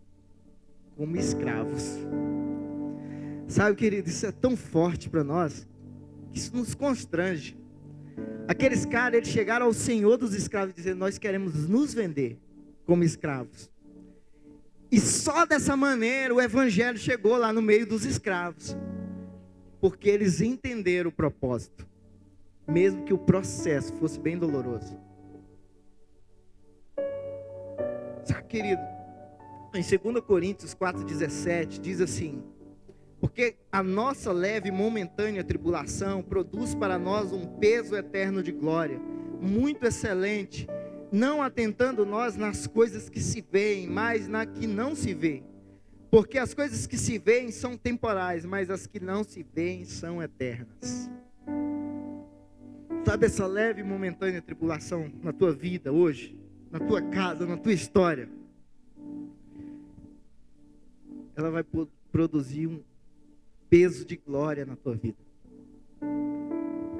como escravos. Sabe, querido, isso é tão forte para nós, que isso nos constrange. Aqueles caras, eles chegaram ao Senhor dos escravos, dizendo: nós queremos nos vender como escravos. E só dessa maneira o evangelho chegou lá no meio dos escravos, porque eles entenderam o propósito, mesmo que o processo fosse bem doloroso. Sabe, querido, em 2 Coríntios 4,17 diz assim: Porque a nossa leve e momentânea tribulação produz para nós um peso eterno de glória, muito excelente, não atentando nós nas coisas que se veem, mas na que não se vê. Porque as coisas que se veem são temporais, mas as que não se veem são eternas. Sabe essa leve e momentânea tribulação na tua vida hoje, na tua casa, na tua história? Ela vai produzir um peso de glória na tua vida,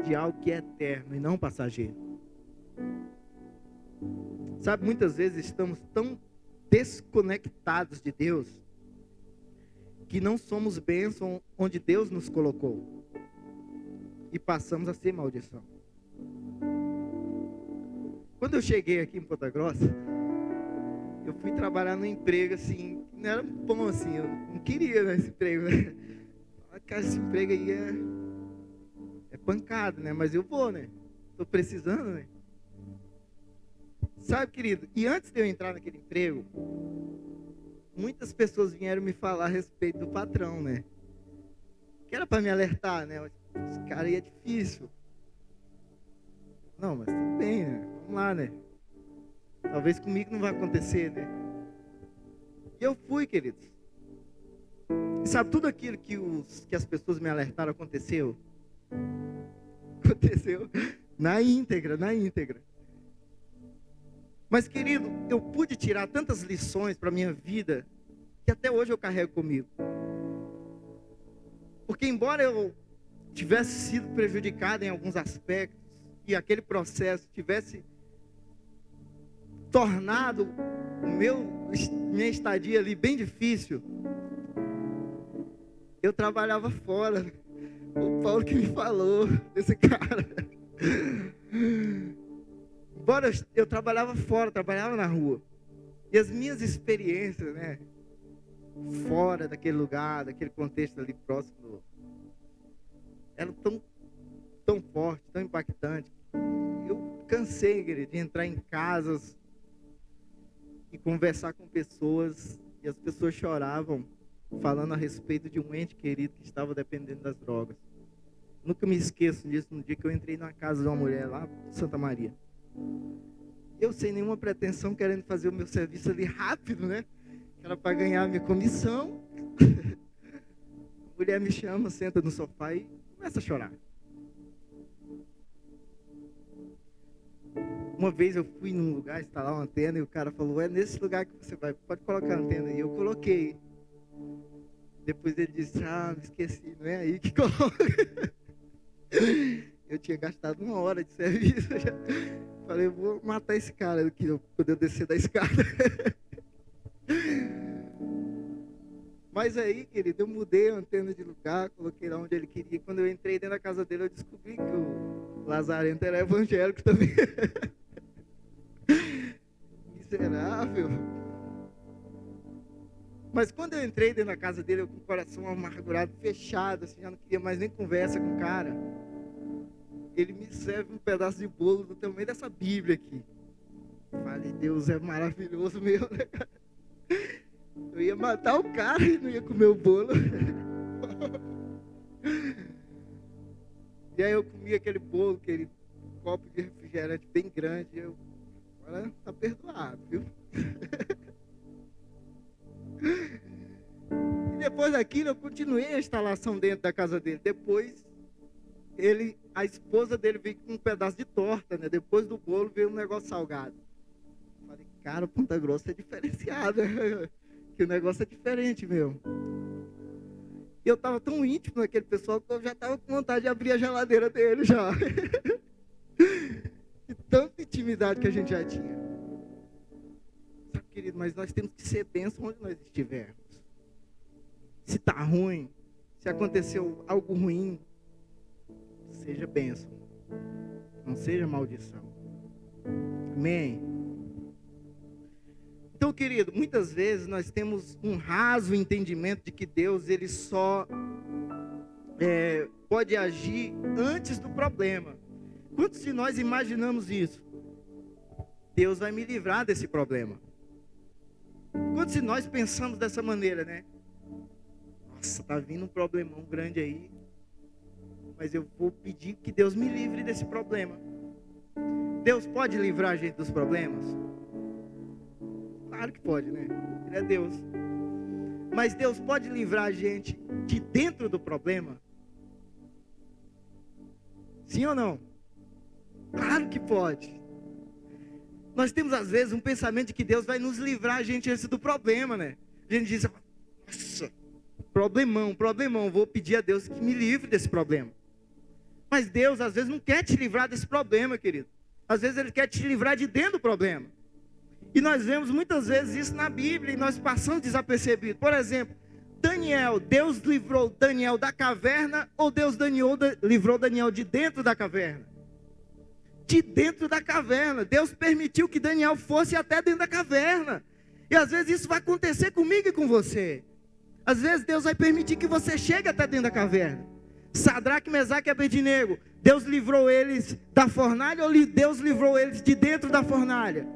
de algo que é eterno e não passageiro. Sabe, muitas vezes estamos tão desconectados de Deus, que não somos bênção onde Deus nos colocou, e passamos a ser maldição. Quando eu cheguei aqui em Ponta Grossa, eu fui trabalhar num emprego assim, não era bom assim, eu não queria nesse emprego, né? Cara, esse emprego aí é pancada, né? Mas eu vou, né? Tô precisando, né? Sabe, querido, e antes de eu entrar naquele emprego, muitas pessoas vieram me falar a respeito do patrão, né? Que era para me alertar, né? Esse cara aí é difícil. Não, mas tudo bem, né? Vamos lá, né? Talvez comigo não vai acontecer, né? E eu fui, queridos. E sabe, tudo aquilo que as pessoas me alertaram aconteceu? Aconteceu na íntegra. Mas, querido, eu pude tirar tantas lições para a minha vida, que até hoje eu carrego comigo. Porque embora eu tivesse sido prejudicado em alguns aspectos, e aquele processo tivesse tornado minha estadia ali bem difícil, eu trabalhava fora. O Paulo que me falou desse cara. Embora eu trabalhava fora, trabalhava na rua. E as minhas experiências, né, fora daquele lugar, daquele contexto ali próximo, eram tão fortes, tão impactantes. Eu cansei, querido, de entrar em casas e conversar com pessoas, e as pessoas choravam, falando a respeito de um ente querido que estava dependendo das drogas. Nunca me esqueço disso, no dia que eu entrei na casa de uma mulher lá em Santa Maria. Eu sem nenhuma pretensão, querendo fazer o meu serviço ali rápido, né? Era para ganhar a minha comissão. A mulher me chama, senta no sofá e começa a chorar. Uma vez eu fui num lugar instalar uma antena e o cara falou: é nesse lugar que você vai, pode colocar a antena. E eu coloquei. Depois ele disse: ah, me esqueci, não é aí que coloca. Eu tinha gastado 1 hora de serviço. Já. Falei: eu vou matar esse cara aqui, eu poder descer da escada. Mas aí, querido, eu mudei a antena de lugar, coloquei lá onde ele queria. Quando eu entrei dentro da casa dele, eu descobri que o Lazarento era evangélico também. Miserável. Mas quando eu entrei dentro da casa dele, eu com o coração amargurado, fechado, assim, já não queria mais nem conversa com o cara. Ele me serve um pedaço de bolo do tamanho dessa Bíblia aqui. Falei: Deus é maravilhoso mesmo, né, cara? Eu ia matar o cara e não ia comer o bolo. E aí eu comi aquele bolo, aquele copo de refrigerante bem grande. Agora tá perdoado, viu? E depois daquilo eu continuei a instalação dentro da casa dele. Depois a esposa dele veio com um pedaço de torta, né? Depois do bolo veio um negócio salgado. Falei: cara, Ponta Grossa é diferenciada. Que o negócio é diferente mesmo. E eu estava tão íntimo naquele pessoal que eu já estava com vontade de abrir a geladeira dele já. E tanta intimidade que a gente já tinha. Sabe, querido, mas nós temos que ser bênção onde nós estivermos. Se está ruim, se aconteceu algo ruim, seja bênção, não seja maldição. Amém? Então, querido, muitas vezes nós temos um raso entendimento de que Deus, ele só pode agir antes do problema. Quantos de nós imaginamos isso? Deus vai me livrar desse problema. Quantos de nós pensamos dessa maneira, né? nossa, tá vindo um problemão grande aí, mas eu vou pedir que Deus me livre desse problema. Deus pode livrar a gente dos problemas? Claro que pode, né? Ele é Deus. Mas Deus pode livrar a gente de dentro do problema? Sim ou não? Claro que pode. Nós temos às vezes um pensamento de que Deus vai nos livrar a gente antes do problema, né? A gente diz, nossa, problemão, vou pedir a Deus que me livre desse problema. Mas Deus às vezes não quer te livrar desse problema, querido. Às vezes Ele quer te livrar de dentro do problema. E nós vemos muitas vezes isso na Bíblia e nós passamos desapercebido. Por exemplo, Daniel, Deus livrou Daniel da caverna ou Deus livrou Daniel de dentro da caverna? De dentro da caverna. Deus permitiu que Daniel fosse até dentro da caverna. E às vezes isso vai acontecer comigo e com você. Às vezes Deus vai permitir que você chegue até dentro da caverna. Sadraque, Mesaque e Abednego, Deus livrou eles da fornalha ou Deus livrou eles de dentro da fornalha?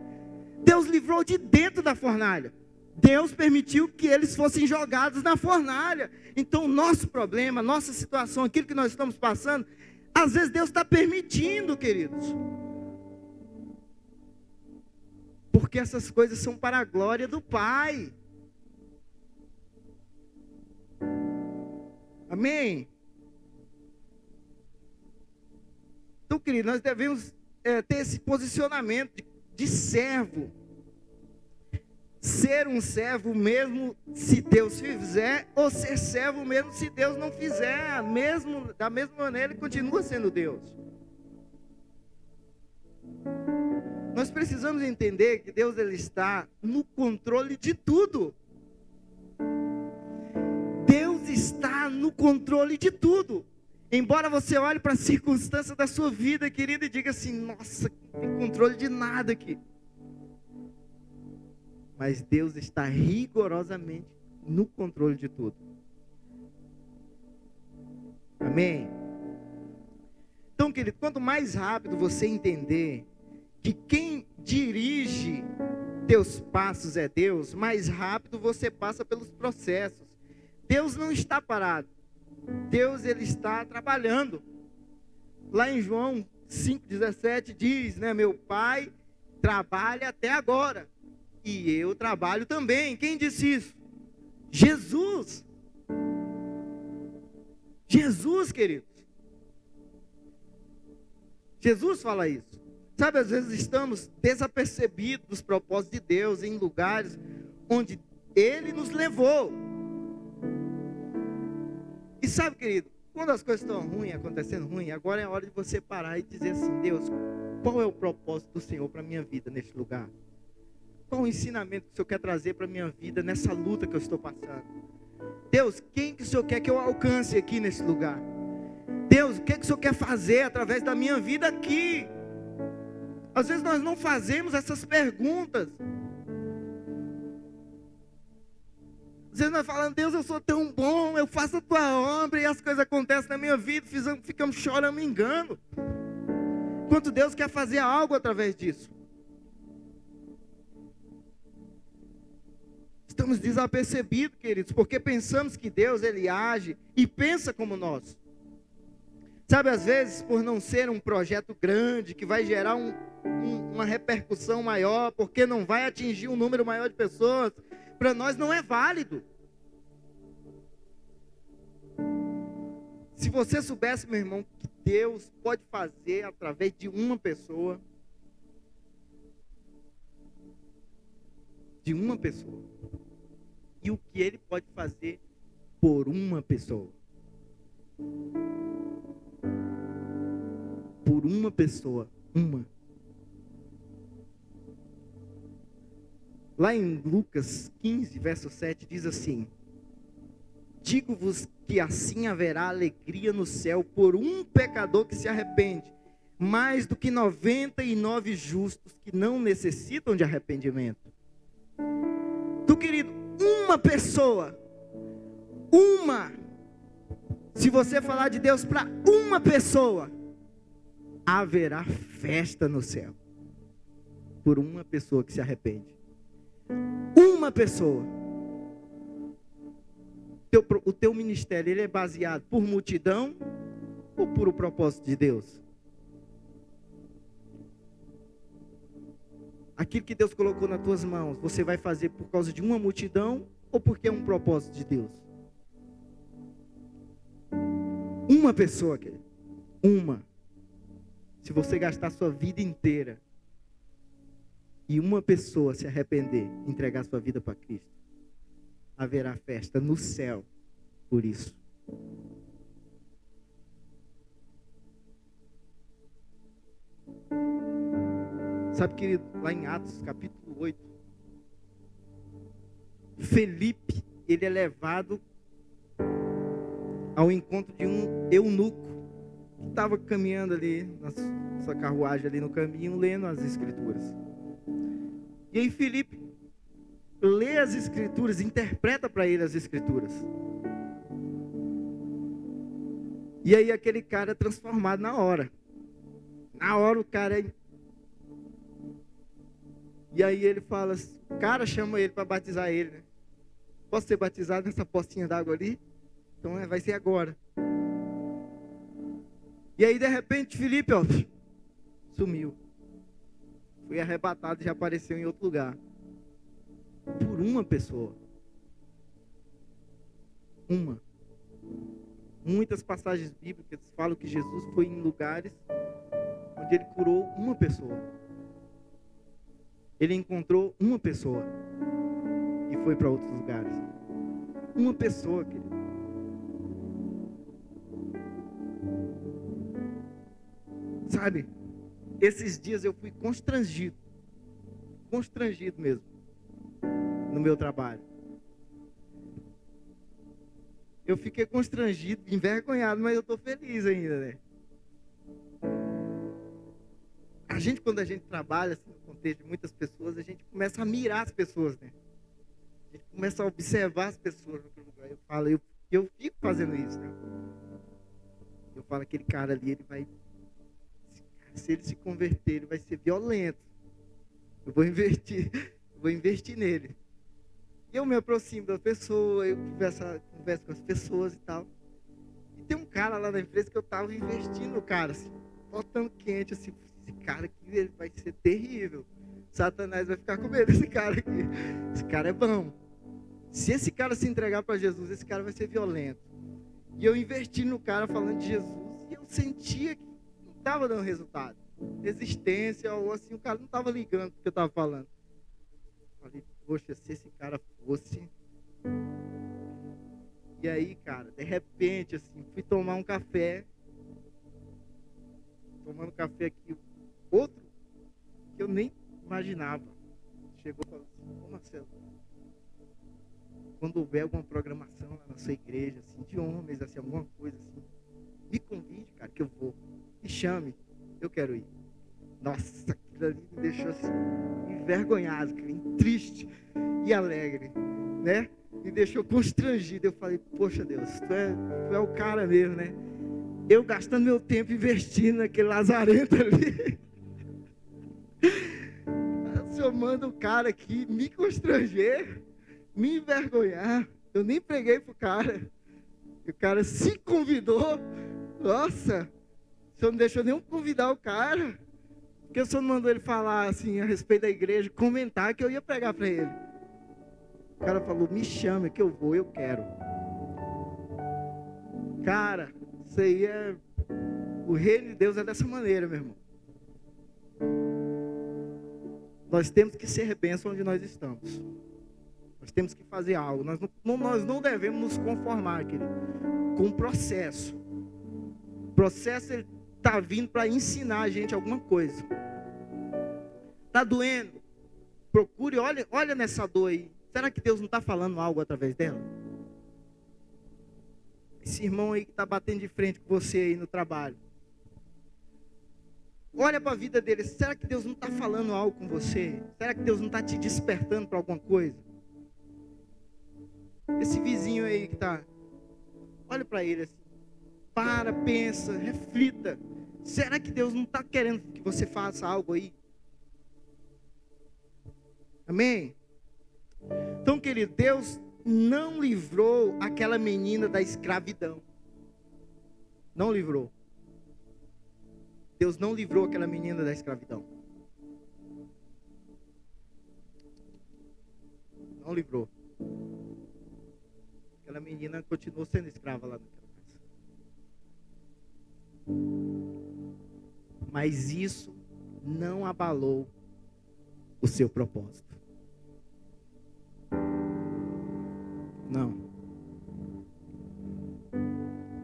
Deus livrou de dentro da fornalha. Deus permitiu que eles fossem jogados na fornalha. Então nosso problema, nossa situação, aquilo que nós estamos passando, às vezes Deus está permitindo, queridos. Porque essas coisas são para a glória do Pai. Amém? Então, querido, nós devemos ter esse posicionamento de servo. Ser um servo mesmo se Deus fizer, ou ser servo mesmo se Deus não fizer. Da mesma maneira, Ele continua sendo Deus. Nós precisamos entender que Deus ele está no controle de tudo. Deus está no controle de tudo. Embora você olhe para a circunstância da sua vida, querido, e diga assim, nossa, não tem controle de nada aqui. Mas Deus está rigorosamente no controle de tudo. Amém? Então, querido, quanto mais rápido você entender que quem dirige teus passos é Deus, mais rápido você passa pelos processos. Deus não está parado. Deus ele está trabalhando. Lá em João 5,17 diz, né, meu Pai trabalha até agora. E eu trabalho também. Quem disse isso? Jesus. Jesus, queridos. Jesus fala isso. Sabe, às vezes estamos desapercebidos dos propósitos de Deus em lugares onde Ele nos levou. E sabe, querido, quando as coisas estão ruins, acontecendo ruim, agora é a hora de você parar e dizer assim, Deus, qual é o propósito do Senhor para a minha vida neste lugar? Qual o ensinamento que o Senhor quer trazer para a minha vida nessa luta que eu estou passando? Deus, quem que o Senhor quer que eu alcance aqui nesse lugar? Deus, o que o Senhor quer fazer através da minha vida aqui? Às vezes nós não fazemos essas perguntas. Às vezes nós falamos, Deus, eu sou tão bom, eu faço a tua obra e as coisas acontecem na minha vida, ficamos chorando, me engano. Enquanto Deus quer fazer algo através disso. Estamos desapercebidos, queridos, porque pensamos que Deus, Ele age e pensa como nós. Sabe, às vezes, por não ser um projeto grande, que vai gerar uma repercussão maior, porque não vai atingir um número maior de pessoas, para nós não é válido. Se você soubesse, meu irmão, que Deus pode fazer através de uma pessoa, e o que Ele pode fazer por uma pessoa. Por uma pessoa, uma. Lá em Lucas 15, verso 7, diz assim: digo-vos que assim haverá alegria no céu por um pecador que se arrepende, mais do que 99 justos que não necessitam de arrependimento. Tu, querido, uma pessoa, se você falar de Deus para uma pessoa, haverá festa no céu, por uma pessoa que se arrepende. Uma pessoa. o teu ministério, ele é baseado por multidão ou por o propósito de Deus? Aquilo que Deus colocou nas tuas mãos, você vai fazer por causa de uma multidão ou porque é um propósito de Deus? Uma pessoa, querido. Uma. Se você gastar sua vida inteira e uma pessoa se arrepender, entregar sua vida para Cristo, haverá festa no céu por isso. Sabe, querido, lá em Atos capítulo 8, Felipe, ele é levado ao encontro de um eunuco que estava caminhando ali na sua carruagem ali no caminho, lendo as escrituras. E aí Felipe lê as escrituras, interpreta para ele as escrituras. E aí aquele cara é transformado na hora. Na hora o cara é... E aí ele fala, o cara chama ele para batizar ele, né? Posso ser batizado nessa pocinha d'água ali? Então vai ser agora. E aí de repente Felipe, ó, sumiu. Foi arrebatado e já apareceu em outro lugar. Por uma pessoa. Uma. Muitas passagens bíblicas falam que Jesus foi em lugares onde ele curou uma pessoa. Ele encontrou uma pessoa e foi para outros lugares. Uma pessoa, querido. Sabe, esses dias eu fui constrangido mesmo, no meu trabalho. Eu fiquei constrangido, envergonhado, mas eu estou feliz ainda, né? Quando a gente trabalha assim, no contexto de muitas pessoas, a gente começa a mirar as pessoas, né? A gente começa a observar as pessoas no lugar. Eu fico fazendo isso, né? Eu falo, aquele cara ali, ele vai... Se ele se converter, ele vai ser violento. Eu vou investir nele. E eu me aproximo da pessoa, eu converso com as pessoas e tal. E tem um cara lá na empresa que eu estava investindo no cara, assim, botando quente, assim, esse cara aqui ele vai ser terrível. Satanás vai ficar com medo desse cara aqui. Esse cara é bom. Se esse cara se entregar para Jesus, esse cara vai ser violento. E eu investi no cara falando de Jesus e eu sentia que não estava dando resultado. Resistência, ou assim, o cara não estava ligando o que eu estava falando. Falei, poxa, se esse cara fosse... E aí, cara, de repente, assim, fui tomar um café. Tomando café aqui, outro que eu nem imaginava. Chegou e falou assim, ô Marcelo, quando houver alguma programação lá na sua igreja, assim, de homens, assim, alguma coisa assim, me convide, cara, que eu vou. Me chame, eu quero ir. Nossa, aquilo ali me deixou assim, envergonhado, triste e alegre, né? Me deixou constrangido. Eu falei, poxa Deus, tu é o cara mesmo, né? Eu gastando meu tempo investindo naquele lazarento ali. O senhor manda o cara aqui me constranger, me envergonhar. Eu nem preguei pro cara. O cara se convidou. Nossa, o senhor não deixou nem eu convidar o cara. Porque o senhor não mandou ele falar assim a respeito da igreja, comentar que eu ia pregar para ele. O cara falou, me chama que eu vou, eu quero. Cara, isso aí é... O reino de Deus é dessa maneira, meu irmão. Nós temos que ser bênção onde nós estamos. Nós temos que fazer algo. Nós não devemos nos conformar, querido, com o processo. O processo está vindo para ensinar a gente alguma coisa. Está doendo? Procure, olha nessa dor aí. Será que Deus não está falando algo através dela? Esse irmão aí que está batendo de frente com você aí no trabalho. Olha para a vida dele. Será que Deus não está falando algo com você? Será que Deus não está te despertando para alguma coisa? Esse vizinho aí que está... Olha para ele assim. Para, pensa, reflita. Será que Deus não está querendo que você faça algo aí? Amém? Então, querido, Deus não livrou aquela menina da escravidão. Não livrou. Deus não livrou aquela menina da escravidão. Não livrou. Aquela menina continuou sendo escrava lá naquela casa. Mas isso não abalou o seu propósito. Não.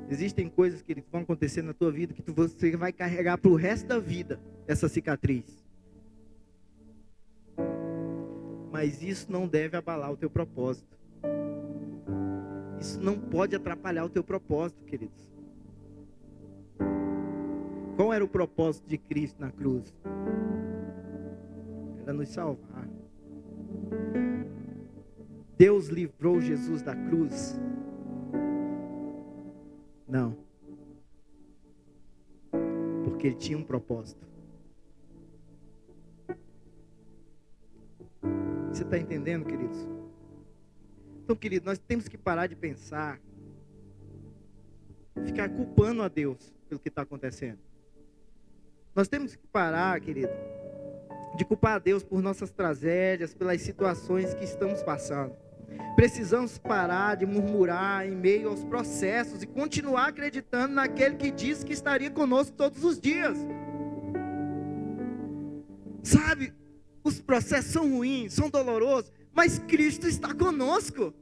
Existem coisas que vão acontecer na tua vida que você vai carregar para o resto da vida, essa cicatriz. Mas isso não deve abalar o teu propósito. Isso não pode atrapalhar o teu propósito, queridos. Qual era o propósito de Cristo na cruz? Era nos salvar. Deus livrou Jesus da cruz? Não. Porque ele tinha um propósito. Você está entendendo, queridos? Então, querido, nós temos que parar de pensar, ficar culpando a Deus pelo que está acontecendo. Nós temos que parar, querido, de culpar a Deus por nossas tragédias, pelas situações que estamos passando. Precisamos parar de murmurar em meio aos processos e continuar acreditando naquele que disse que estaria conosco todos os dias. Sabe, os processos são ruins, são dolorosos, mas Cristo está conosco.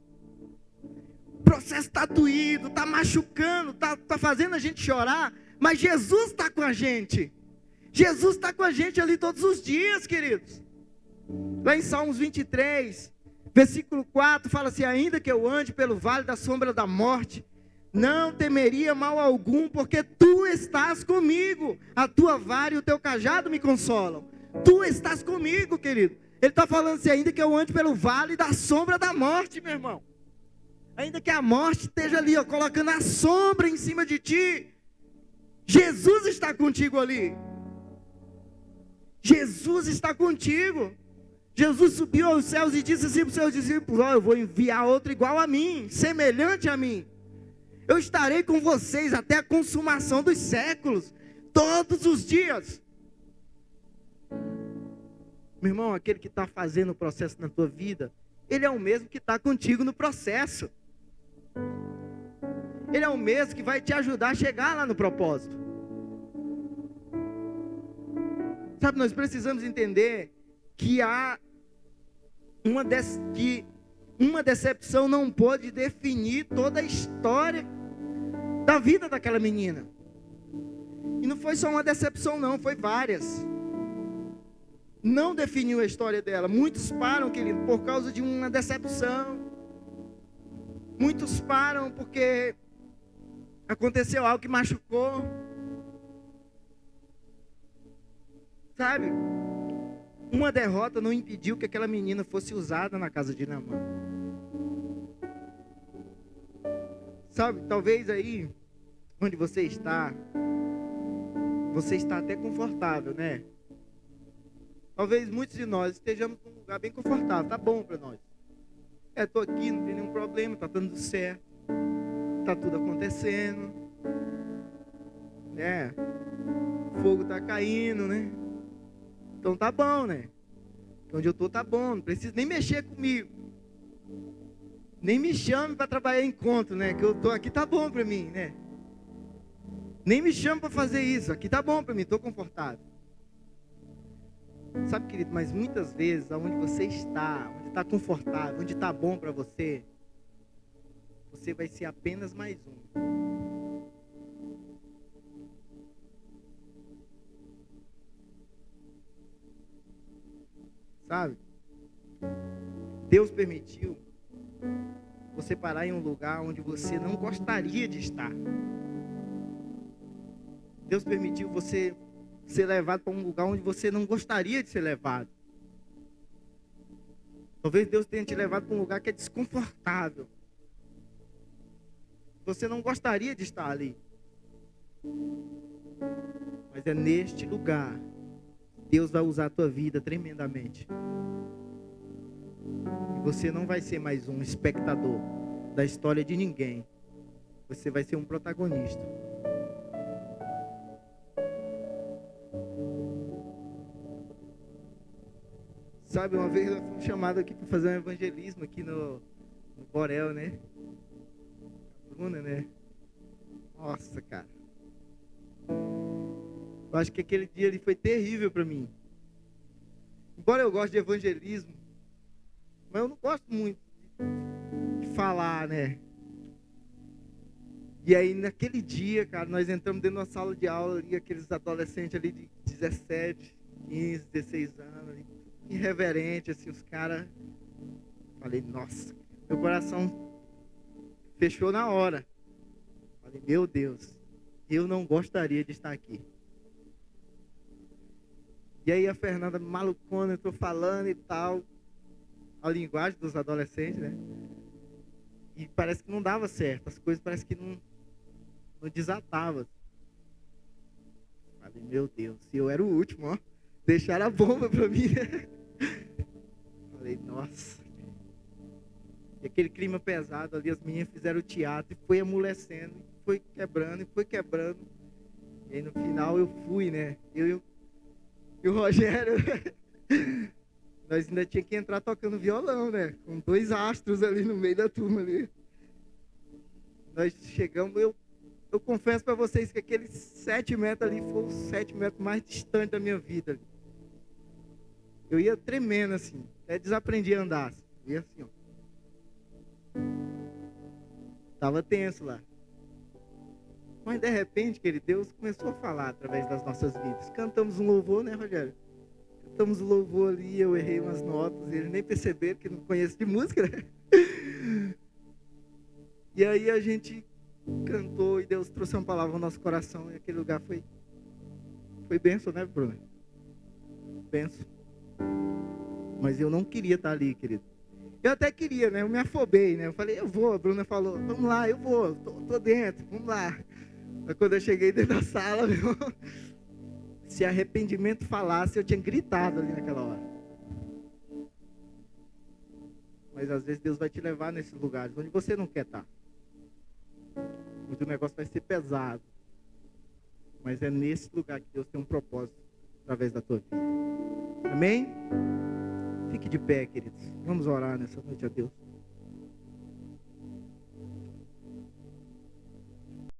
O processo está doído, está machucando, está fazendo a gente chorar, mas Jesus está com a gente. Jesus está com a gente ali todos os dias, queridos. Lá em Salmos 23, versículo 4, fala assim: ainda que eu ande pelo vale da sombra da morte, não temeria mal algum, porque tu estás comigo. A tua vara e o teu cajado me consolam. Tu estás comigo, querido. Ele está falando assim: ainda que eu ande pelo vale da sombra da morte, meu irmão. Ainda que a morte esteja ali, ó, colocando a sombra em cima de ti, Jesus está contigo ali. Jesus está contigo. Jesus subiu aos céus e disse assim para os seus discípulos: eu vou enviar outro igual a mim, semelhante a mim. Eu estarei com vocês até a consumação dos séculos, todos os dias. Meu irmão, aquele que está fazendo o processo na tua vida, ele é o mesmo que está contigo no processo. Ele é o mesmo que vai te ajudar a chegar lá no propósito. Sabe, nós precisamos entender que uma decepção não pode definir toda a história da vida daquela menina. E não foi só uma decepção não, foi várias. Não definiu a história dela. Muitos param, querido, por causa de uma decepção. Muitos param porque aconteceu algo que machucou. Sabe? Uma derrota não impediu que aquela menina fosse usada na casa de Naamã. Sabe, talvez aí, onde você está até confortável, né? Talvez muitos de nós estejamos num lugar bem confortável, tá bom para nós. Estou aqui, não tem nenhum problema, tá dando certo, tá tudo acontecendo, o fogo tá caindo, né? Então tá bom, né? Onde eu tô tá bom, não precisa nem mexer comigo. Nem me chame para trabalhar em encontro, né? Que eu tô aqui, tá bom para mim, né? Nem me chame para fazer isso, aqui tá bom para mim, tô confortável. Sabe, querido, mas muitas vezes, aonde você está, onde está confortável, onde está bom para você, você vai ser apenas mais um. Sabe? Deus permitiu você parar em um lugar onde você não gostaria de estar. Deus permitiu você ser levado para um lugar onde você não gostaria de ser levado. Talvez Deus tenha te levado para um lugar que é desconfortável. Você não gostaria de estar ali. Mas é neste lugar Deus vai usar a tua vida tremendamente. E você não vai ser mais um espectador da história de ninguém. Você vai ser um protagonista. Sabe, uma vez nós fomos chamados aqui para fazer um evangelismo aqui no Borel, né? Bruna, né? Nossa, cara. Eu acho que aquele dia ali foi terrível para mim. Embora eu goste de evangelismo, mas eu não gosto muito de falar, né? E aí naquele dia, cara, nós entramos dentro de uma sala de aula ali, aqueles adolescentes ali de 17, 15, 16 anos, ali, irreverente, assim, os caras. Falei, nossa, meu coração fechou na hora. Falei, meu Deus, eu não gostaria de estar aqui. E aí a Fernanda malucona, eu tô falando e tal, a linguagem dos adolescentes, né? E parece que não dava certo, as coisas parece que não desatavam. Falei, meu Deus, se eu era o último, ó, deixaram a bomba pra mim. Falei, nossa. E aquele clima pesado ali, as meninas fizeram o teatro e foi amolecendo, foi quebrando e foi quebrando. E aí no final eu fui, né? Eu e o Rogério, nós ainda tinha que entrar tocando violão, né? Com 2 astros ali no meio da turma ali. Nós chegamos, eu confesso para vocês que aqueles 7 metros ali foi os 7 metros mais distantes da minha vida. Eu ia tremendo assim, até desaprendi a andar. Assim. Eu ia assim, ó. Tava tenso lá. Mas de repente, querido, Deus começou a falar através das nossas vidas. Cantamos um louvor, né, Rogério? Cantamos um louvor ali, eu errei umas notas, eles nem perceberam que não conheço de música, né? E aí a gente cantou e Deus trouxe uma palavra ao nosso coração e aquele lugar foi bênção, né, Bruno? Bênção. Mas eu não queria estar ali, querido. Eu até queria, né? Eu me afobei, né? Eu falei, eu vou. A Bruna falou, vamos lá, eu vou. Tô dentro, vamos lá. Mas quando eu cheguei dentro da sala, meu, se arrependimento falasse, eu tinha gritado ali naquela hora. Mas às vezes Deus vai te levar nesses lugares onde você não quer estar. Onde o negócio vai ser pesado. Mas é nesse lugar que Deus tem um propósito através da tua vida. Amém? Fique de pé, queridos. Vamos orar nessa noite a Deus.